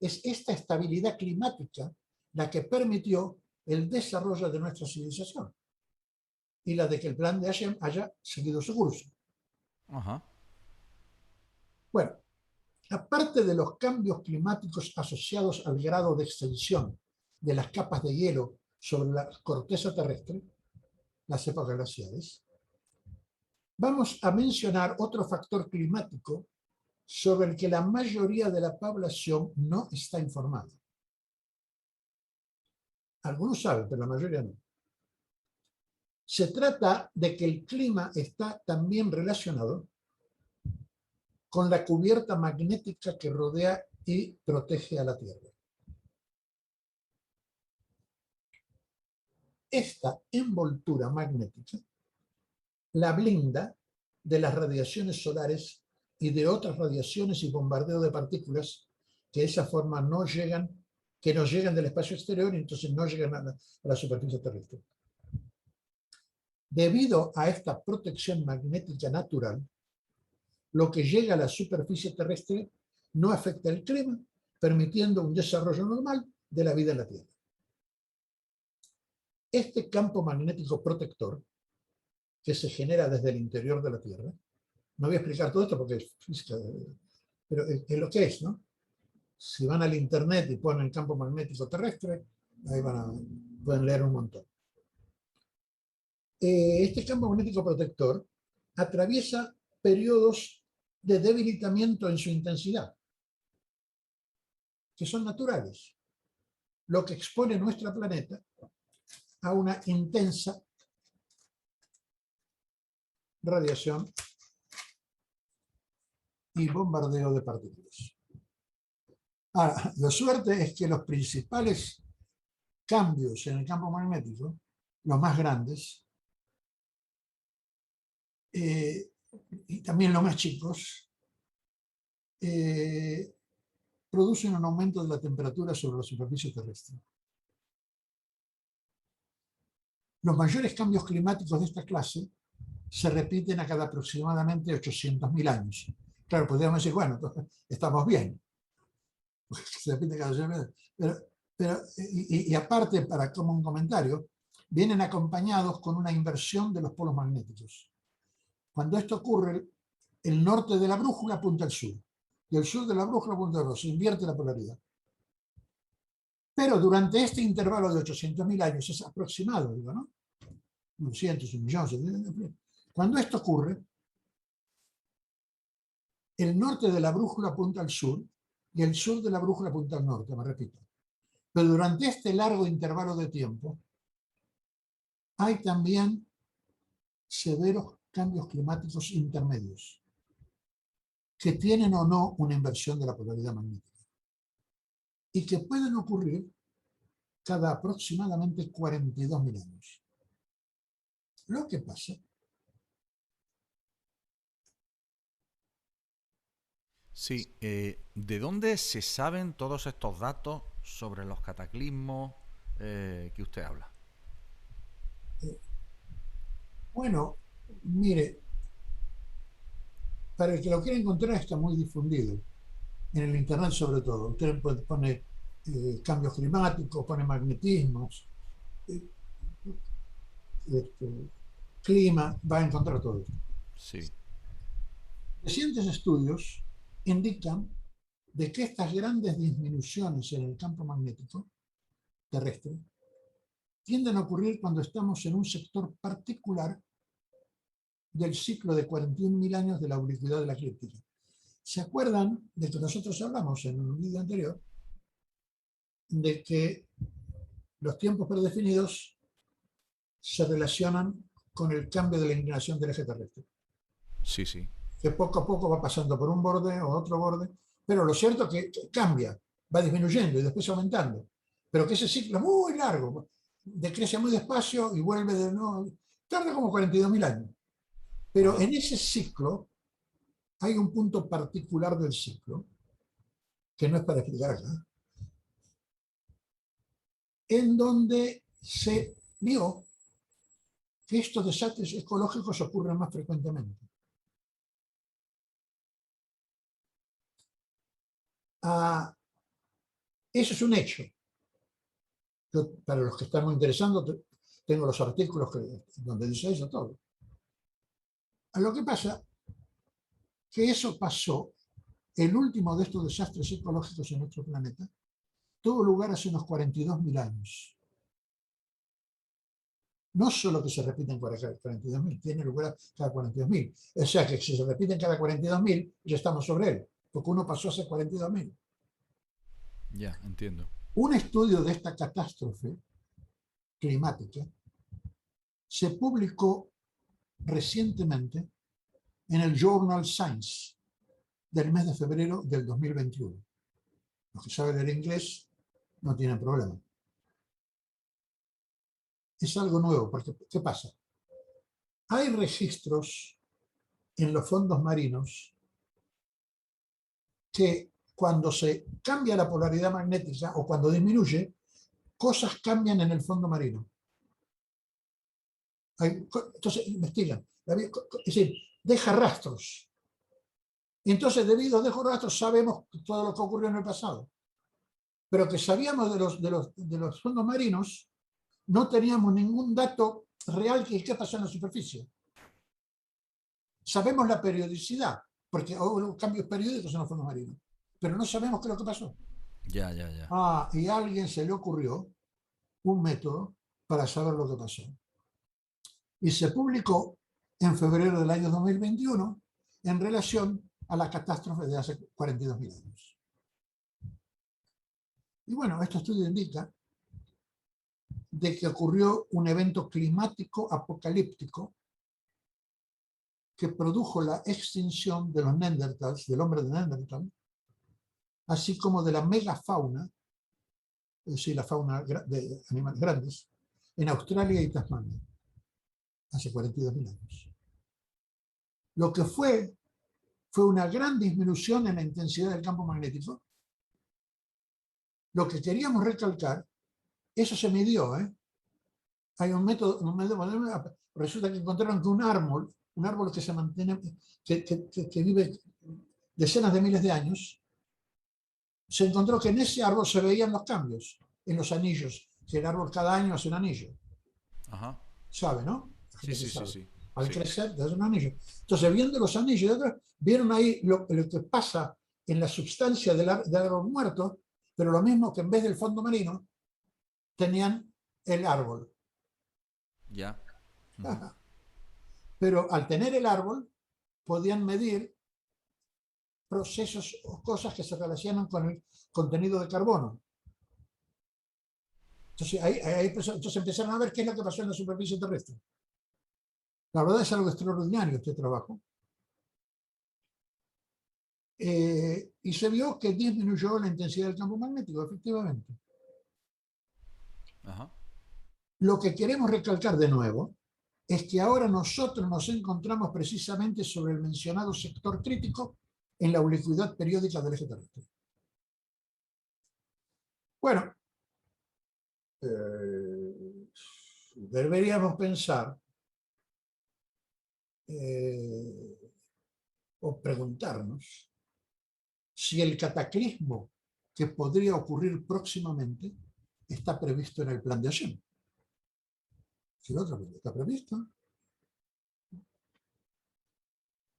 Es esta estabilidad climática la que permitió el desarrollo de nuestra civilización y la de que el plan de Hashem haya seguido su curso. Ajá. Bueno, aparte de los cambios climáticos asociados al grado de extensión de las capas de hielo sobre la corteza terrestre, las épocas glaciares, vamos a mencionar otro factor climático sobre el que la mayoría de la población no está informada. Algunos saben, pero la mayoría no. Se trata de que el clima está también relacionado con la cubierta magnética que rodea y protege a la Tierra. Esta envoltura magnética la blinda de las radiaciones solares y de otras radiaciones y bombardeo de partículas que de esa forma no llegan, que nos llegan del espacio exterior y entonces no llegan a la superficie terrestre. Debido a esta protección magnética natural, lo que llega a la superficie terrestre no afecta el clima, permitiendo un desarrollo normal de la vida en la Tierra. Este campo magnético protector, que se genera desde el interior de la Tierra, no voy a explicar todo esto porque es física, pero es lo que es, ¿no? Si van al internet y ponen campo magnético terrestre, ahí pueden leer un montón. Este campo magnético protector atraviesa periodos de debilitamiento en su intensidad, que son naturales, lo que expone nuestro planeta a una intensa radiación y bombardeo de partículas. Ahora, la suerte es que los principales cambios en el campo magnético, los más grandes, y también los más chicos, producen un aumento de la temperatura sobre la superficie terrestre. Los mayores cambios climáticos de esta clase se repiten a cada aproximadamente 800.000 años. Claro, podríamos decir, bueno, estamos bien. Se repite cada 800.000 años. Y aparte, como un comentario, vienen acompañados con una inversión de los polos magnéticos. Cuando esto ocurre, el norte de la brújula apunta al sur y el sur de la brújula apunta al norte. Se invierte la polaridad. Pero durante este intervalo de 800.000 años, es aproximado, digo, ¿no? 900, 1.000.000. Cuando esto ocurre, el norte de la brújula apunta al sur y el sur de la brújula apunta al norte, me repito. Pero durante este largo intervalo de tiempo, hay también severos cambios climáticos intermedios que tienen o no una inversión de la polaridad magnética y que pueden ocurrir cada aproximadamente 42.000 años. Lo que pasa Sí, ¿de dónde se saben todos estos datos sobre los cataclismos que usted habla? bueno, mire, para el que lo quiera encontrar está muy difundido, en el internet sobre todo. Usted pone cambios climáticos, pone magnetismos, eh, clima, va a encontrar todo esto. Sí. Recientes estudios indican de que estas grandes disminuciones en el campo magnético terrestre tienden a ocurrir cuando estamos en un sector particular del ciclo de 41.000 años de la ubicuidad de la eclíptica. ¿Se acuerdan de que nosotros hablamos en un vídeo anterior de que los tiempos predefinidos se relacionan con el cambio de la inclinación del eje terrestre? Sí, sí. Que poco a poco va pasando por un borde o otro borde, pero lo cierto es que cambia, va disminuyendo y después aumentando, pero que ese ciclo es muy largo, decrece muy despacio y vuelve de nuevo, tarda como 42.000 años. Pero en ese ciclo hay un punto particular del ciclo, que no es para explicar acá, en donde se vio que estos desastres ecológicos ocurren más frecuentemente. Eso es un hecho. Yo, para los que están muy interesados, tengo los artículos donde dice eso todo. A lo que pasa que eso pasó, el último de estos desastres ecológicos en nuestro planeta, tuvo lugar hace unos 42.000 años. No solo que se repiten cada 42.000, tiene lugar cada 42.000. O sea que si se repiten cada 42.000, ya estamos sobre él, porque uno pasó hace 42.000. Ya, entiendo. Un estudio de esta catástrofe climática se publicó recientemente en el Journal Science del mes de febrero del 2021. Los que saben leer inglés no tienen problema. Es algo nuevo, porque ¿qué pasa? Hay registros en los fondos marinos que cuando se cambia la polaridad magnética o cuando disminuye, cosas cambian en el fondo marino. Entonces investigan. Es decir, deja rastros. Y entonces, debido a esos rastros, sabemos todo lo que ocurrió en el pasado. Pero que sabíamos de los fondos marinos, no teníamos ningún dato real de qué pasó en la superficie. Sabemos la periodicidad, porque hubo cambios periódicos en los fondos marinos, pero no sabemos qué es lo que pasó. Ya, ya, ya. Y a alguien se le ocurrió un método para saber lo que pasó. Y se publicó en febrero del año 2021 en relación a la catástrofe de hace 42.000 años. Y bueno, este estudio indica de que ocurrió un evento climático apocalíptico que produjo la extinción de los Neandertals, del hombre de Neandertal, así como de la megafauna, es decir, la fauna de animales grandes, en Australia y Tasmania, hace 42.000 años. Lo que fue una gran disminución en la intensidad del campo magnético. Lo que queríamos recalcar, eso se midió, Hay un método, resulta que encontraron que un árbol que se mantiene, que vive decenas de miles de años, se encontró que en ese árbol se veían los cambios en los anillos, que el árbol cada año hace un anillo. Ajá. ¿Sabe, no? Sí, sí, sí, sí. Al Sí. crecer, te hace un anillo. Entonces, viendo los anillos, vieron ahí lo que pasa en la sustancia del árbol muerto, pero lo mismo que en vez del fondo marino, tenían el árbol. Ya. Pero al tener el árbol, podían medir procesos o cosas que se relacionan con el contenido de carbono. Entonces empezaron a ver qué es lo que pasó en la superficie terrestre. La verdad es algo extraordinario este trabajo. Y se vio que disminuyó la intensidad del campo magnético, efectivamente. Ajá. Lo que queremos recalcar de nuevo es que ahora nosotros nos encontramos precisamente sobre el mencionado sector crítico en la ubicuidad periódica del eje terrestre. Bueno, deberíamos pensar o preguntarnos si el cataclismo que podría ocurrir próximamente está previsto en el plan de Hashem. Si lo otro está previsto.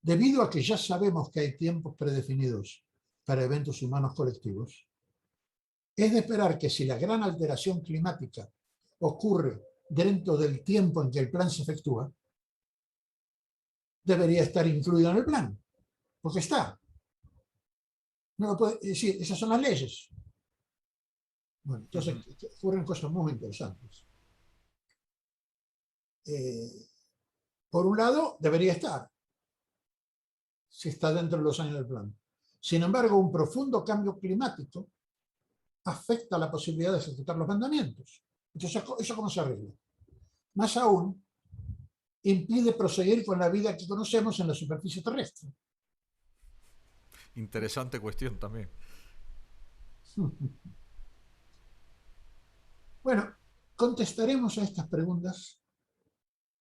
Debido a que ya sabemos que hay tiempos predefinidos para eventos humanos colectivos, es de esperar que si la gran alteración climática ocurre dentro del tiempo en que el plan se efectúa, debería estar incluido en el plan, porque está. No lo puede decir, esas son las leyes. Bueno, entonces ocurren cosas muy interesantes. Por un lado, debería estar, si está dentro de los años del plan. Sin embargo, un profundo cambio climático afecta la posibilidad de ejecutar los mandamientos. Entonces, ¿eso cómo se arregla? Más aún, impide proseguir con la vida que conocemos en la superficie terrestre. Interesante cuestión también. Bueno, contestaremos a estas preguntas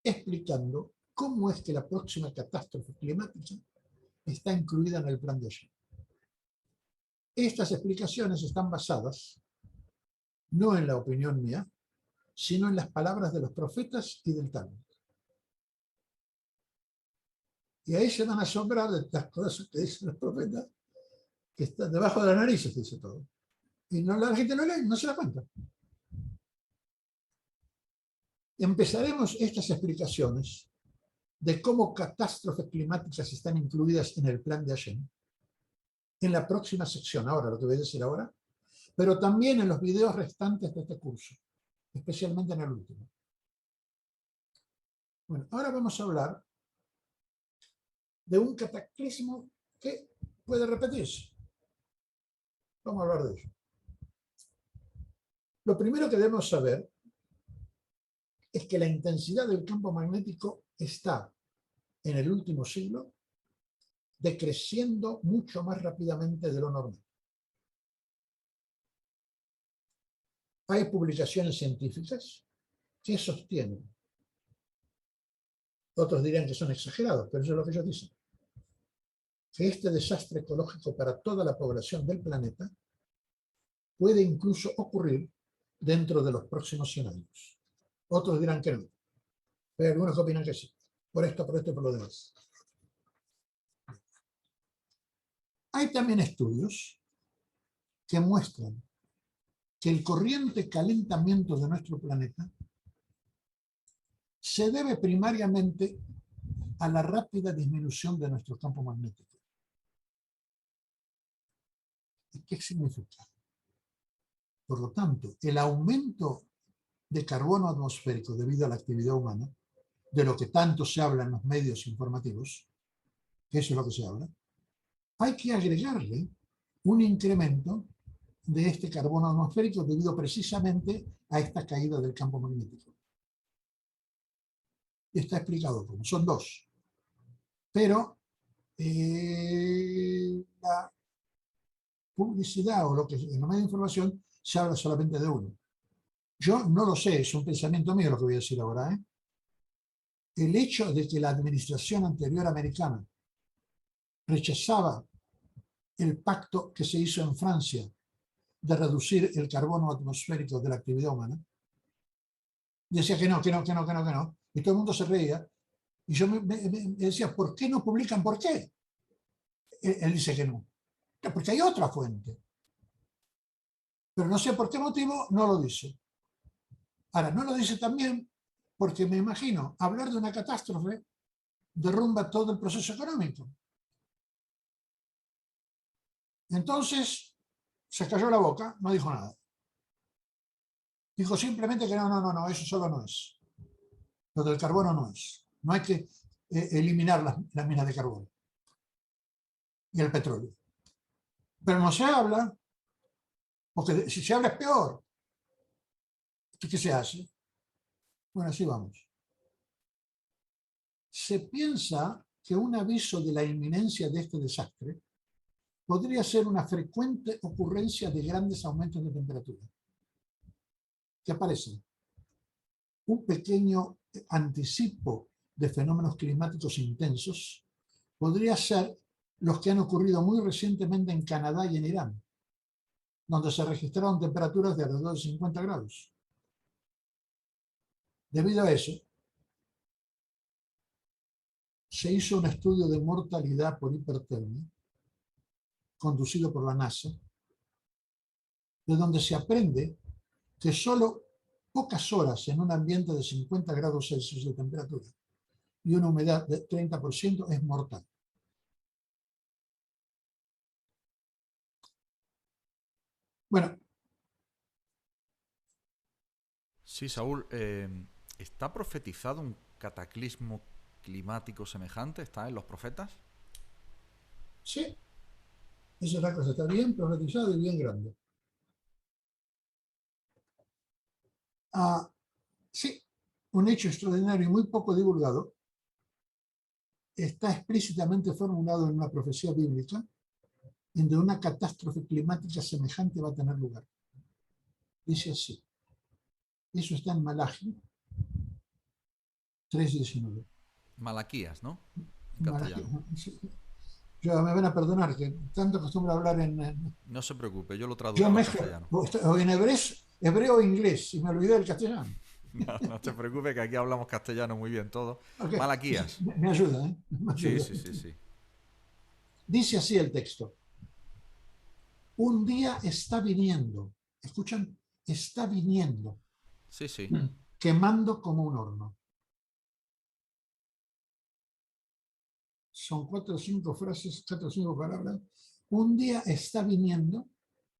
explicando cómo es que la próxima catástrofe climática está incluida en el plan de Hashem. Estas explicaciones están basadas no en la opinión mía, sino en las palabras de los profetas y del Talmud. Y ahí se van a asombrar de las cosas que dicen los profetas, que están debajo de la nariz, se dice todo. Y la gente no lee, no se da cuenta. Empezaremos estas explicaciones de cómo catástrofes climáticas están incluidas en el plan de Hashem en la próxima sección, ahora, lo que voy a decir ahora, pero también en los videos restantes de este curso, especialmente en el último. Bueno, ahora vamos a hablar de un cataclismo que puede repetirse. Vamos a hablar de ello. Lo primero que debemos saber es que la intensidad del campo magnético está en el último siglo decreciendo mucho más rápidamente de lo normal. Hay publicaciones científicas que sostienen, otros dirían que son exagerados, pero eso es lo que ellos dicen, que este desastre ecológico para toda la población del planeta puede incluso ocurrir dentro de los próximos 100 años. Otros dirán que no, pero hay algunos que opinan que sí, por esto y por lo demás. Hay también estudios que muestran que el corriente calentamiento de nuestro planeta se debe primariamente a la rápida disminución de nuestro campo magnético. ¿Y qué significa? Por lo tanto, el aumento de carbono atmosférico debido a la actividad humana, de lo que tanto se habla en los medios informativos, que eso es lo que se habla, hay que agregarle un incremento de este carbono atmosférico debido precisamente a esta caída del campo magnético. Y está explicado cómo. Son dos. Pero la publicidad o lo que en los medios de información se habla solamente de uno. Yo no lo sé, es un pensamiento mío lo que voy a decir ahora. El hecho de que la administración anterior americana rechazaba el pacto que se hizo en Francia de reducir el carbono atmosférico de la actividad humana, decía que no, y todo el mundo se reía, y yo me decía, ¿por qué no publican? ¿Por qué? Él dice que no, porque hay otra fuente, pero no sé por qué motivo no lo dice. Ahora, no lo dice también porque me imagino, hablar de una catástrofe derrumba todo el proceso económico. Entonces, se cayó la boca, no dijo nada. Dijo simplemente que no, eso solo no es. Lo del carbono no es. No hay que eliminar las minas de carbono y el petróleo. Pero no se habla, porque si se habla es peor. ¿Qué se hace? Bueno, así vamos. Se piensa que un aviso de la inminencia de este desastre podría ser una frecuente ocurrencia de grandes aumentos de temperatura que aparecen. Un pequeño anticipo de fenómenos climáticos intensos podría ser los que han ocurrido muy recientemente en Canadá y en Irán, donde se registraron temperaturas de alrededor de 50 grados. Debido a eso, se hizo un estudio de mortalidad por hipertermia, conducido por la NASA, de donde se aprende que solo pocas horas en un ambiente de 50 grados Celsius de temperatura y una humedad de 30% es mortal. Bueno. Sí, Saúl, ¿está profetizado un cataclismo climático semejante? ¿Está en los profetas? Sí, esa es la cosa, está bien profetizado y bien grande. Sí, un hecho extraordinario y muy poco divulgado está explícitamente formulado en una profecía bíblica en donde una catástrofe climática semejante va a tener lugar. Dice así. Eso está en Malachi 3:19. Malaquías, ¿no? En castellano. Yo, me van a perdonar que tanto acostumbro a hablar en... No se preocupe, yo lo Yo traduzco al mezclo castellano. o en hebreo o inglés y me olvidé del castellano. No te preocupes que aquí hablamos castellano muy bien todos. Okay. Malaquías. Me ayuda, ¿eh? Me ayuda. Sí. Dice así el texto. Un día está viniendo, ¿escuchan? Está viniendo, Sí. quemando como un horno. Son 4 o 5 frases, 4 o 5 palabras. Un día está viniendo,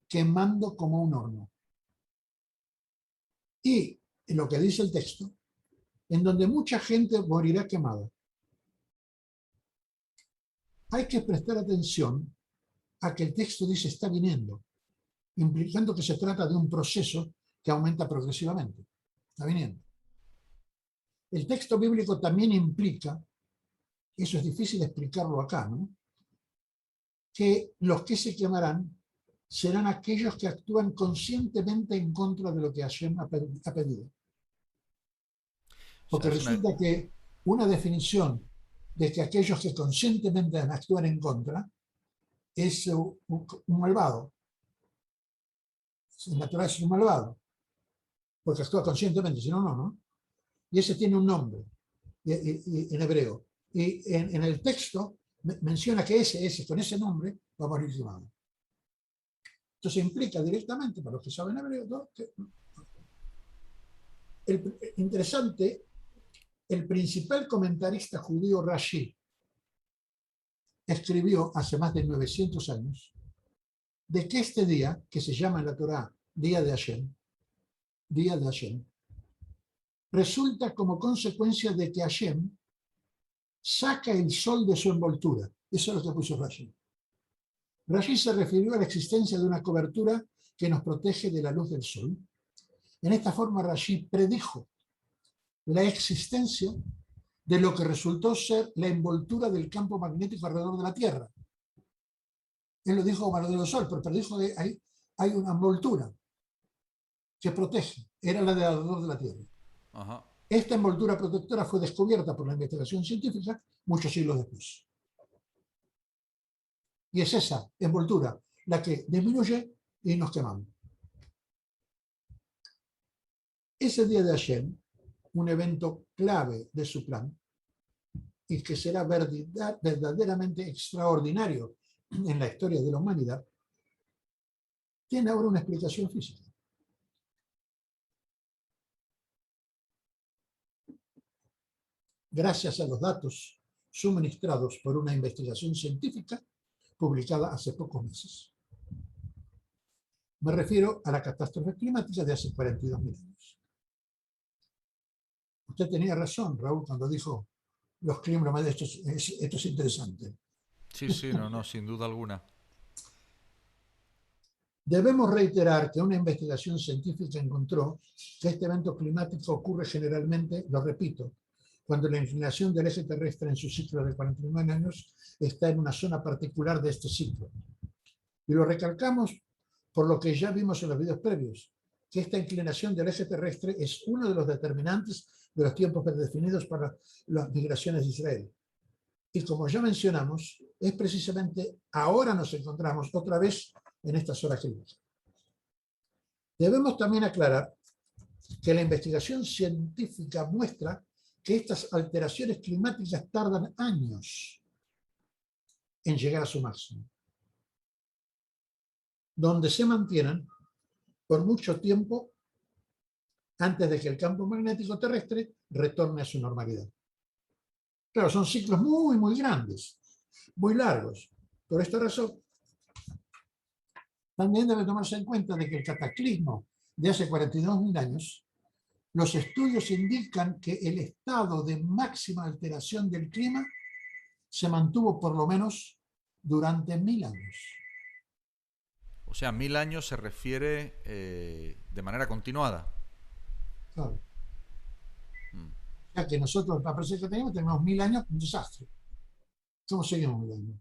quemando como un horno. Y lo que dice el texto, en donde mucha gente morirá quemada. Hay que prestar atención a que el texto dice está viniendo, implicando que se trata de un proceso que aumenta progresivamente. Está viniendo. El texto bíblico también implica, eso es difícil explicarlo acá, ¿no? que los que se quemarán serán aquellos que actúan conscientemente en contra de lo que Hashem ha pedido. O sea, Porque resulta que una definición de que aquellos que conscientemente actúan en contra es un malvado. En natural es un malvado, porque actúa conscientemente, si no, no. Y ese tiene un nombre en hebreo. Y en el texto menciona que ese, con ese nombre, va a morir quemado. Entonces implica directamente, para los que saben hebreo, ¿no? Que interesante, el principal comentarista judío Rashi escribió hace más de 900 años de que este día, que se llama en la Torá Día de Hashem, resulta como consecuencia de que Hashem saca el sol de su envoltura. Eso es lo que puso Rashi. Rashi se refirió a la existencia de una cobertura que nos protege de la luz del sol. En esta forma, Rashi predijo la existencia de lo que resultó ser la envoltura del campo magnético alrededor de la Tierra. Él lo dijo como alrededor del Sol, pero predijo que hay una envoltura que protege. Era la de alrededor de la Tierra. Ajá. Esta envoltura protectora fue descubierta por la investigación científica muchos siglos después. Y es esa envoltura la que disminuye y nos quemamos. Ese día de Hashem, un evento clave de su plan, y que será verdaderamente extraordinario en la historia de la humanidad, tiene ahora una explicación física. Gracias a los datos suministrados por una investigación científica publicada hace pocos meses. Me refiero a la catástrofe climática de hace 42.000 años. Usted tenía razón, Raúl, cuando dijo los climas, esto es interesante. Sí, sí, no, sin duda alguna. Debemos reiterar que una investigación científica encontró que este evento climático ocurre generalmente, lo repito, cuando la inclinación del eje terrestre en su ciclo de 49 años está en una zona particular de este ciclo. Y lo recalcamos por lo que ya vimos en los videos previos, que esta inclinación del eje terrestre es uno de los determinantes de los tiempos predefinidos para las migraciones de Israel. Y como ya mencionamos, es precisamente ahora nos encontramos otra vez en esta zona crítica. Debemos también aclarar que la investigación científica muestra que estas alteraciones climáticas tardan años en llegar a su máximo, donde se mantienen por mucho tiempo antes de que el campo magnético terrestre retorne a su normalidad. Claro, son ciclos muy, muy grandes, muy largos. Por esta razón, también debe tomarse en cuenta de que el cataclismo de hace 42.000 años, los estudios indican que el estado de máxima alteración del clima se mantuvo por lo menos durante 1000 años. O sea, 1000 años se refiere de manera continuada. Claro. O sea que nosotros, la presión que tenemos 1000 años, un desastre. ¿Cómo seguimos 1000 años?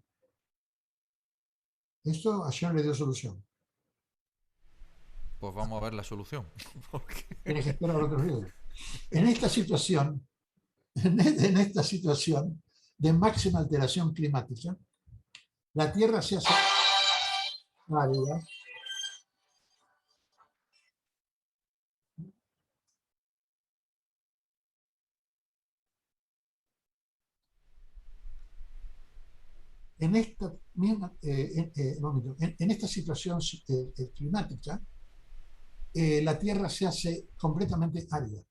Esto a Hashem le dio solución. Pues vamos a ver la solución. Tienes que esperar otros videos. En esta situación, en esta situación de máxima alteración climática, la Tierra se hace árida. En esta misma, en esta situación climática, la Tierra se hace completamente árida.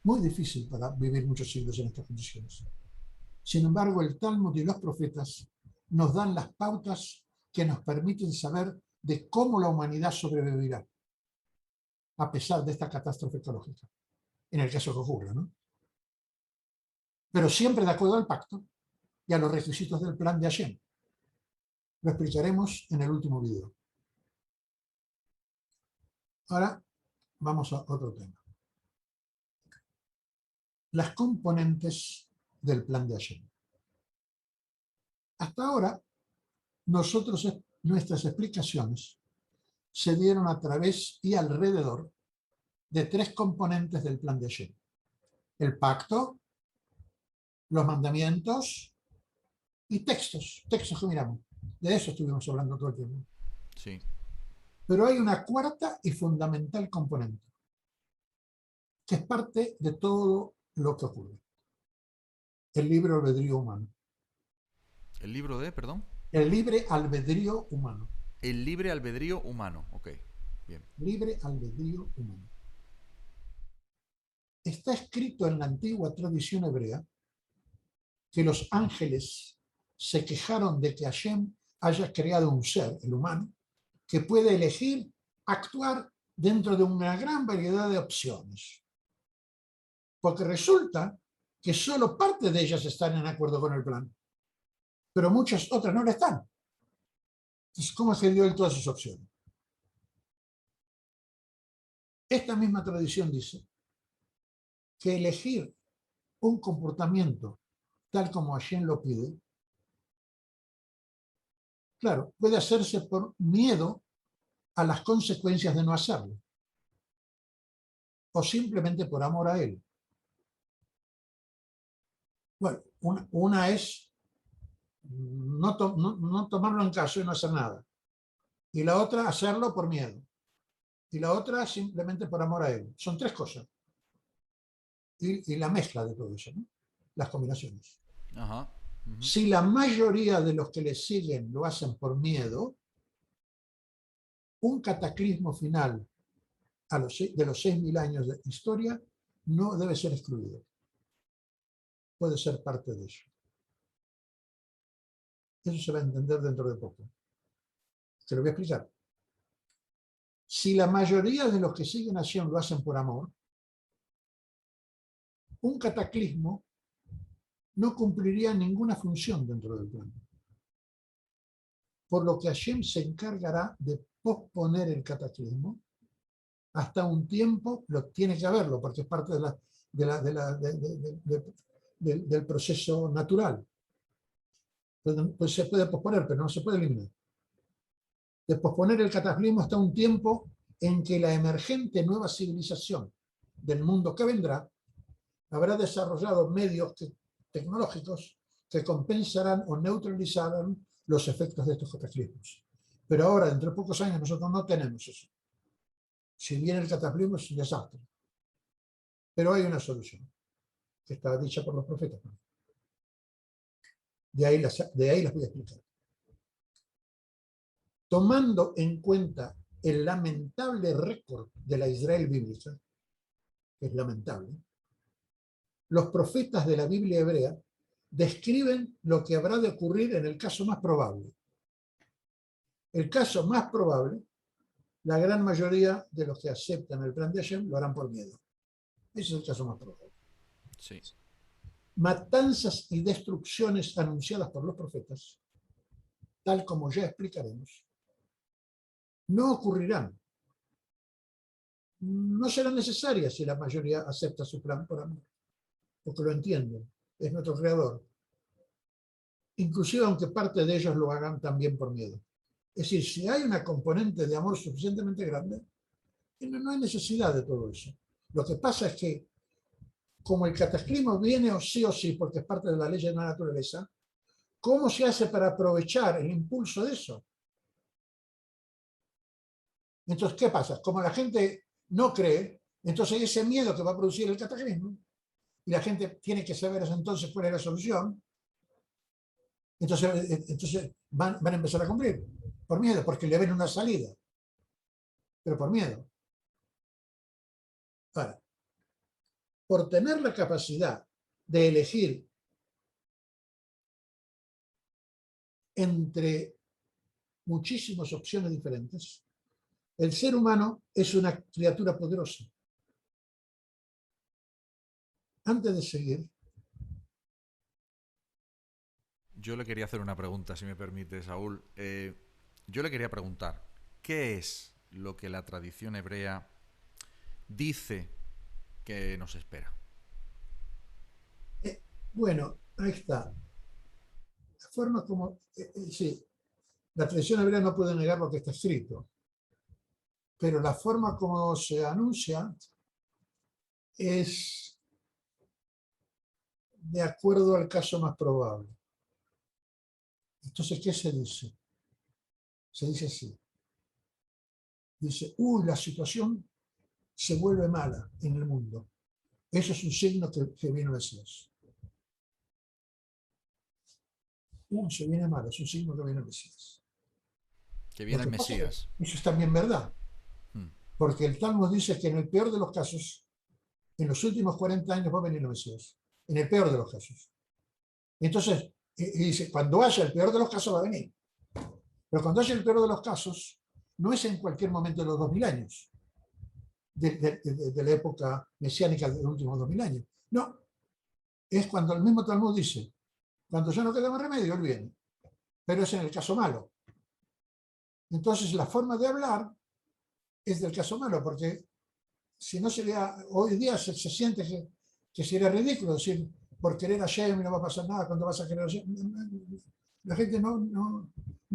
Muy difícil para vivir muchos siglos en estas condiciones. Sin embargo, el Talmud y los profetas nos dan las pautas que nos permiten saber de cómo la humanidad sobrevivirá a pesar de esta catástrofe ecológica, en el caso que ocurra, ¿no? Pero siempre de acuerdo al pacto y a los requisitos del plan de Hashem. Lo explicaremos en el último video. Ahora vamos a otro tema. Las componentes del plan de Hashem. Hasta ahora nuestras explicaciones se dieron a través y alrededor de tres componentes del plan de Hashem: el pacto, los mandamientos y textos que miramos. De eso estuvimos hablando todo el tiempo. Sí. Pero hay una cuarta y fundamental componente, que es parte de todo lo que ocurre: el libre albedrío humano. El libro de, perdón. El libre albedrío humano. El libre albedrío humano. Ok, bien. Libre albedrío humano. Está escrito en la antigua tradición hebrea que los ángeles se quejaron de que Hashem haya creado un ser, el humano, que puede elegir actuar dentro de una gran variedad de opciones. Porque resulta que solo parte de ellas están en acuerdo con el plan, pero muchas otras no lo están. Entonces, ¿cómo se dio él todas sus opciones? Esta misma tradición dice que elegir un comportamiento tal como Hashem lo pide, claro, puede hacerse por miedo a las consecuencias de no hacerlo, o simplemente por amor a él. Bueno, una es no tomarlo en caso y no hacer nada. Y la otra, hacerlo por miedo. Y la otra, simplemente por amor a él. Son tres cosas. Y la mezcla de todo eso, ¿no? Las combinaciones. Ajá. Uh-huh. Si la mayoría de los que le siguen lo hacen por miedo, un cataclismo final de los 6.000 años de historia no debe ser excluido. Puede ser parte de ello. Eso se va a entender dentro de poco. Te lo voy a explicar. Si la mayoría de los que siguen a Hashem lo hacen por amor, un cataclismo no cumpliría ninguna función dentro del plan. Por lo que Hashem se encargará de posponer el cataclismo hasta un tiempo, tiene que haberlo, porque es parte del proceso natural. Pues se puede posponer, pero no se puede eliminar. De posponer el cataclismo hasta un tiempo en que la emergente nueva civilización del mundo que vendrá habrá desarrollado medios tecnológicos que compensarán o neutralizarán los efectos de estos cataclismos. Pero ahora, dentro de pocos años, nosotros no tenemos eso. Si viene el cataclismo, es un desastre. Pero hay una solución, que está dicha por los profetas. De ahí las voy a explicar. Tomando en cuenta el lamentable récord de la Israel bíblica, que es lamentable, los profetas de la Biblia hebrea describen lo que habrá de ocurrir en el caso más probable. El caso más probable, la gran mayoría de los que aceptan el plan de Hashem lo harán por miedo. Ese es el caso más probable. Sí. Matanzas y destrucciones anunciadas por los profetas, tal como ya explicaremos, no ocurrirán. No serán necesarias si la mayoría acepta su plan por amor, porque lo entienden, es nuestro creador. Inclusive aunque parte de ellos lo hagan también por miedo. Es decir, si hay una componente de amor suficientemente grande, no hay necesidad de todo eso. Lo que pasa es que, como el cataclismo viene o sí, porque es parte de la ley de la naturaleza, ¿cómo se hace para aprovechar el impulso de eso? Entonces, ¿qué pasa? Como la gente no cree, entonces ese miedo que va a producir el cataclismo, y la gente tiene que saber entonces cuál es la solución, entonces van a empezar a cumplir, por miedo, porque le ven una salida, pero por miedo. Ahora, por tener la capacidad de elegir entre muchísimas opciones diferentes, el ser humano es una criatura poderosa. Antes de seguir, Yo le quería hacer una pregunta, si me permite, Saúl. Yo le quería preguntar, ¿qué es lo que la tradición hebrea dice que nos espera? bueno, ahí está. La forma como, sí, La tradición hebrea no puede negar lo que está escrito, pero la forma como se anuncia es de acuerdo al caso más probable. Entonces, ¿qué se dice? Se dice así. Dice, la situación se vuelve mala en el mundo. Eso es un signo que viene el Mesías. Se viene mal, es un signo que viene el Mesías. Que Lo viene el que pasa es Mesías. que eso es también verdad, Hmm. porque el Talmud dice que en el peor de los casos, en los últimos 40 años va a venir el Mesías. En el peor de los casos. Entonces, y dice, cuando haya el peor de los casos va a venir. Pero cuando haya el peor de los casos, no es en cualquier momento de los 2000 años, de la época mesiánica de los últimos 2000 años. No, es cuando el mismo Talmud dice, cuando ya no queda más remedio, él viene. Pero es en el caso malo. Entonces, la forma de hablar es del caso malo, porque si no sería, hoy día se siente que sería ridículo decir, por querer a Hashem no va a pasar nada cuando vas a querer a Hashem. La gente no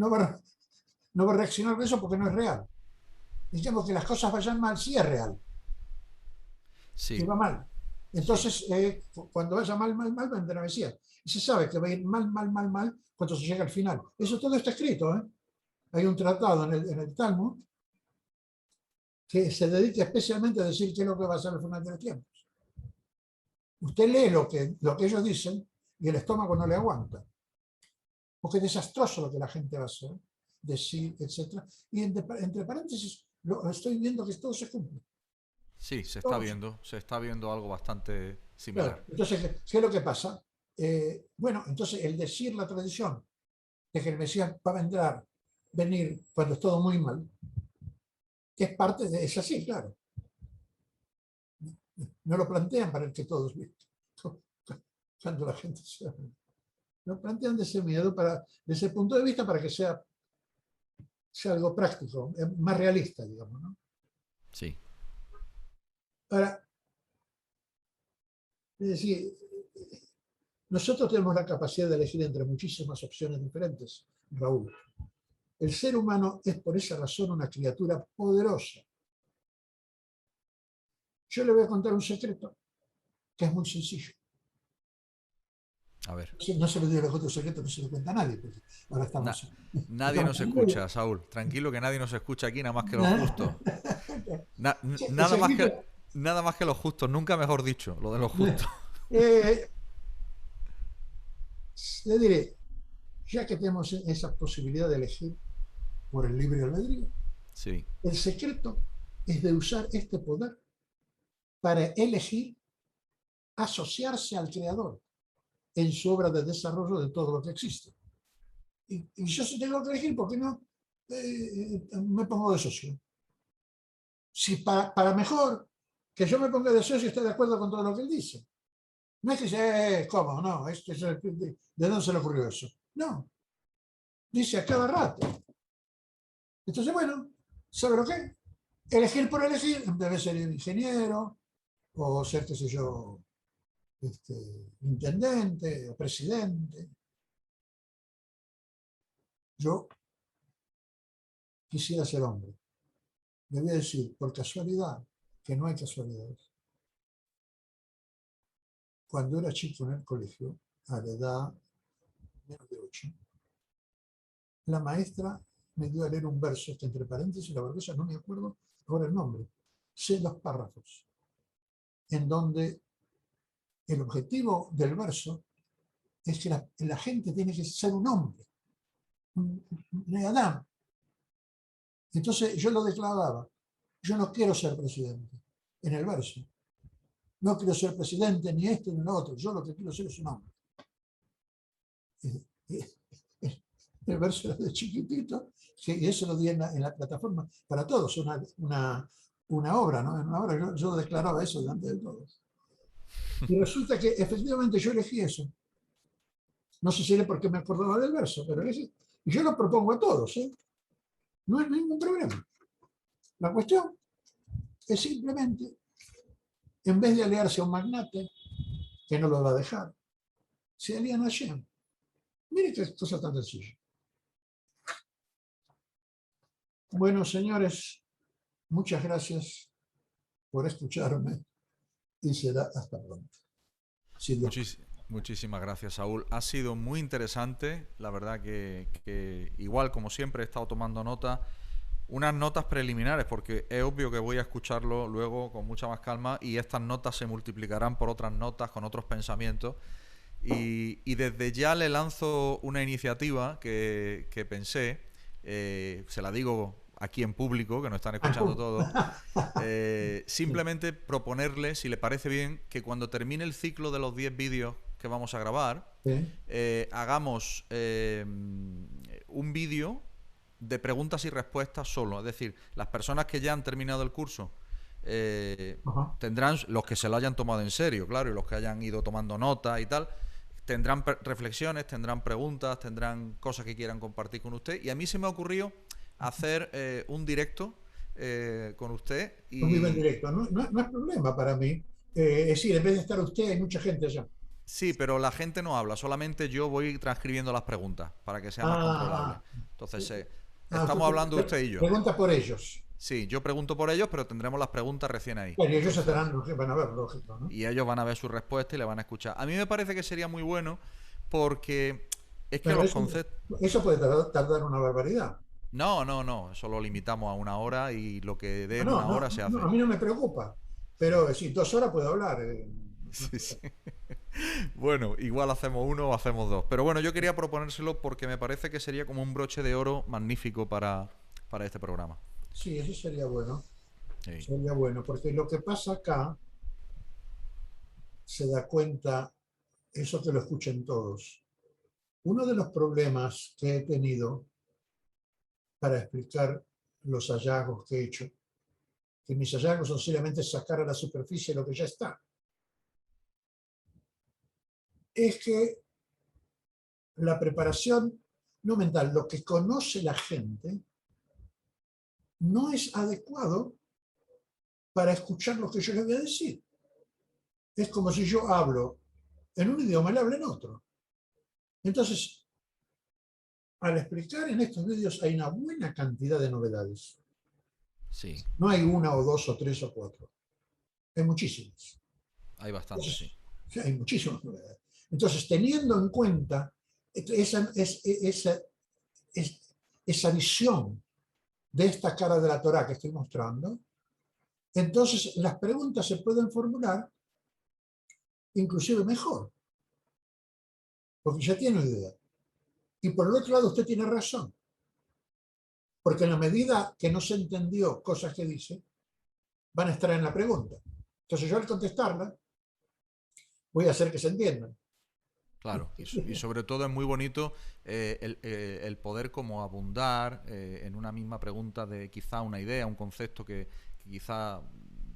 va a reaccionar a eso porque no es real. Digamos que las cosas vayan mal, sí es real, que Sí, va mal. sí. Entonces, cuando vaya mal, vendrá la Mesías. Y se sabe que va a ir mal cuando se llega al final. Eso todo está escrito. Hay un tratado en el Talmud que se dedica especialmente a decir qué es lo que va a ser al final de los tiempos. Usted lee lo que ellos dicen y el estómago no le aguanta. Porque es desastroso lo que la gente va a hacer, decir, etc. Y entre paréntesis, estoy viendo que todo se cumple. Sí, Todo se está viendo algo bastante claro. similar. Entonces, ¿qué es lo que pasa? Bueno, entonces el decir la tradición de que el Mesías va a venir cuando es todo muy mal, es parte de, es así, claro. No lo plantean para el que todos visto. Cuando la gente se lo plantean de ese miedo, de ese punto de vista, para que sea algo práctico, más realista, digamos. ¿No? Sí, Ahora, es decir, nosotros tenemos la capacidad de elegir entre muchísimas opciones diferentes, Raúl. El ser humano es por esa razón una criatura poderosa. Yo le voy a contar un secreto que es muy sencillo. a ver. No se lo digo a los otros secretos, no se lo cuenta a nadie, porque ahora Na- nadie estamos nos escucha, Saúl. Tranquilo que nadie nos escucha aquí, nada más que los justos. el Nada más que secreto, nada más que los justos, nunca mejor dicho, lo de los justos. eh, le diré, ya que tenemos esa posibilidad de elegir por el libre albedrío, Sí, el secreto es de usar este poder para elegir asociarse al creador en su obra de desarrollo de todo lo que existe. Y yo si tengo que elegir, ¿por qué no me pongo de socio? Si para mejor que yo me ponga de socio y esté de acuerdo con todo lo que él dice. No es que dice, ¿cómo? No, ¿de dónde se le ocurrió eso? No, dice a cada rato. Entonces, bueno, ¿sabe lo que? Elegir por elegir, debe ser ingeniero, o ser, qué sé yo, intendente o presidente. Yo quisiera ser hombre. Le voy a decir, por casualidad, que no hay casualidades. Cuando era chico en el colegio, a la edad menos de 8, la maestra me dio a leer un verso, que entre paréntesis, la verdad no me acuerdo ahora el nombre, sé los párrafos, en donde el objetivo del verso es que la gente tiene que ser un hombre, un Adán. Entonces yo lo declaraba, yo no quiero ser presidente, en el verso. No quiero ser presidente ni este ni lo otro, yo lo que quiero ser es un hombre. El verso era de chiquitito, y eso lo di en la plataforma para todos, una obra, ¿no? En una obra yo declaraba eso delante de todos. Y resulta que efectivamente yo elegí eso. No sé si era porque me acordaba del verso, pero elegí. Y yo lo propongo a todos, ¿eh? No hay ningún problema. La cuestión es simplemente, en vez de aliarse a un magnate, que no lo va a dejar, se alían a Hashem. Mire qué cosa tan sencilla. Bueno, señores, muchas gracias por escucharme y será hasta pronto. Si Dios quiere. Muchísimas gracias, Saúl. Ha sido muy interesante. La verdad que igual, como siempre, he estado tomando nota, unas notas preliminares, porque es obvio que voy a escucharlo luego con mucha más calma y estas notas se multiplicarán por otras notas, con otros pensamientos. Y desde ya le lanzo una iniciativa que pensé, se la digo aquí en público, que nos están escuchando todos, simplemente proponerle, si le parece bien, que cuando termine el ciclo de los 10 vídeos que vamos a grabar, Sí. hagamos un vídeo de preguntas y respuestas solo. Es decir, las personas que ya han terminado el curso Ajá. tendrán, los que se lo hayan tomado en serio, claro, y los que hayan ido tomando nota y tal, tendrán reflexiones, tendrán preguntas, tendrán cosas que quieran compartir con usted. Y a mí se me ha ocurrido hacer un directo con usted Muy bien y... directo. No es problema para mí. Es decir, en vez de estar usted, hay mucha gente allá. Sí, pero la gente no habla, solamente yo voy transcribiendo las preguntas para que sea más controlable. Ah, Entonces, usted estamos hablando usted y yo. pregunta por ellos. Sí, yo pregunto por ellos, pero tendremos las preguntas recién ahí. Bueno, y ellos Entonces, estarán, van a ver, lógico, ¿no? y ellos van a ver su respuesta y le van a escuchar. A mí me parece que sería muy bueno porque es que Pero los conceptos... eso puede tardar una barbaridad. No, no, no, eso lo limitamos a una hora y lo que dé en No, una hora se a hace. mí no me preocupa. Sí, Pero sí, 2 horas puedo hablar. sí, sí. Bueno, igual hacemos uno o hacemos dos. Pero bueno, yo quería proponérselo porque me parece que sería como un broche de oro magnífico para este programa. Sí, eso sería bueno. Sí, Sería bueno, porque lo que pasa acá se da cuenta, eso que lo escuchen todos. Uno de los problemas que he tenido para explicar los hallazgos que he hecho, que mis hallazgos son simplemente sacar a la superficie lo que ya está, es que la preparación no mental, lo que conoce la gente, no es adecuado para escuchar lo que yo les voy a decir. Es como si yo hablo en un idioma y le hablo en otro. Entonces, al explicar en estos vídeos hay una buena cantidad de novedades. sí, No hay una o dos o tres o cuatro. Hay muchísimas. hay bastante, sí. Entonces, sí, hay muchísimas novedades. Entonces, teniendo en cuenta esa visión de esta cara de la Torá que estoy mostrando, entonces las preguntas se pueden formular inclusive mejor, porque ya tiene idea. Y por el otro lado, usted tiene razón, porque en la medida que no se entendió cosas que dice, van a estar en la pregunta. Entonces yo al contestarla, voy a hacer que se entiendan. Claro, y sobre todo es muy bonito el poder como abundar en una misma pregunta de quizá una idea, un concepto que quizá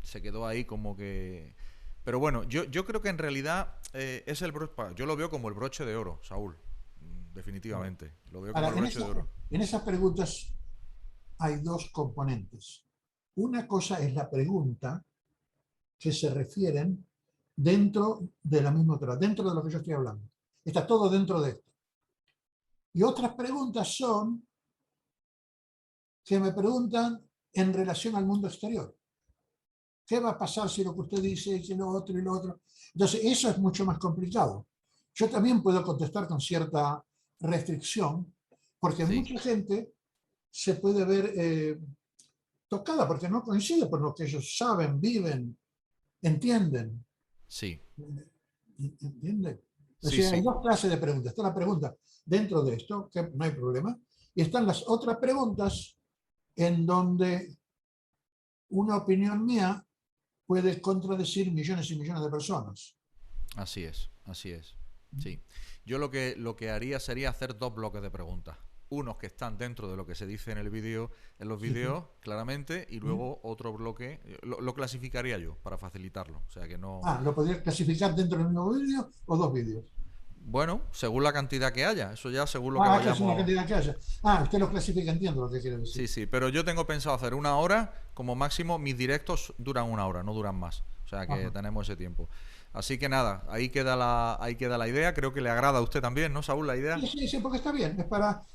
se quedó ahí como que... Pero bueno, yo creo que en realidad es el broche, yo lo veo como el broche de oro, Saúl, definitivamente. Lo veo como Ahora, el broche de oro. en esas preguntas hay dos componentes. Una cosa es la pregunta que se refieren dentro de la misma Torah, dentro de lo que yo estoy hablando. Está todo dentro de esto. Y otras preguntas son que me preguntan en relación al mundo exterior. ¿Qué va a pasar si lo que usted dice y lo otro y lo otro? Entonces, eso es mucho más complicado. Yo también puedo contestar con cierta restricción, porque Sí, mucha gente se puede ver tocada porque no coincide por lo que ellos saben, viven, entienden. sí, ¿Entienden? O sí, sea, hay sí. dos clases de preguntas. Está la pregunta dentro de esto, que no hay problema, y están las otras preguntas en donde una opinión mía puede contradecir millones y millones de personas. Así es, así es. Sí. Yo lo que haría sería hacer dos bloques de preguntas. Unos que están dentro de lo que se dice en el vídeo, en los vídeos, claramente, y luego otro bloque, lo clasificaría yo para facilitarlo. O sea que no. ¿Lo podría clasificar dentro del mismo vídeo o dos vídeos? Bueno, según la cantidad que haya, eso ya según lo que Que es una vayamos. cantidad que haya. Usted lo clasifica, entiendo lo que quiere decir. Sí, sí, pero yo tengo pensado hacer una hora, como máximo mis directos duran una hora, no duran más. O sea que Ajá. tenemos ese tiempo. Así que nada, ahí queda la idea. Creo que le agrada a usted también, ¿no, Saúl, la idea? Sí, sí, sí, porque está bien.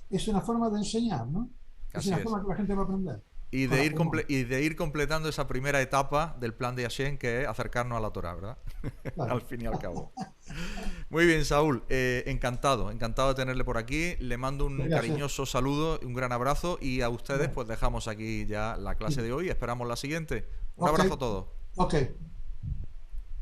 Es una forma de enseñar, ¿no? Es Así una es. forma que la gente va a aprender. Y Ahora, ¿cómo? y de ir completando esa primera etapa del plan de Hashem, que es acercarnos a la Torah, ¿verdad? Al Claro. fin y al cabo. Muy bien, Saúl. Encantado, encantado de tenerle por aquí. Le mando un Gracias. cariñoso saludo, un gran abrazo y a ustedes Bueno, pues dejamos aquí ya la clase de hoy. Esperamos la siguiente. Un ok, abrazo a todos. ok.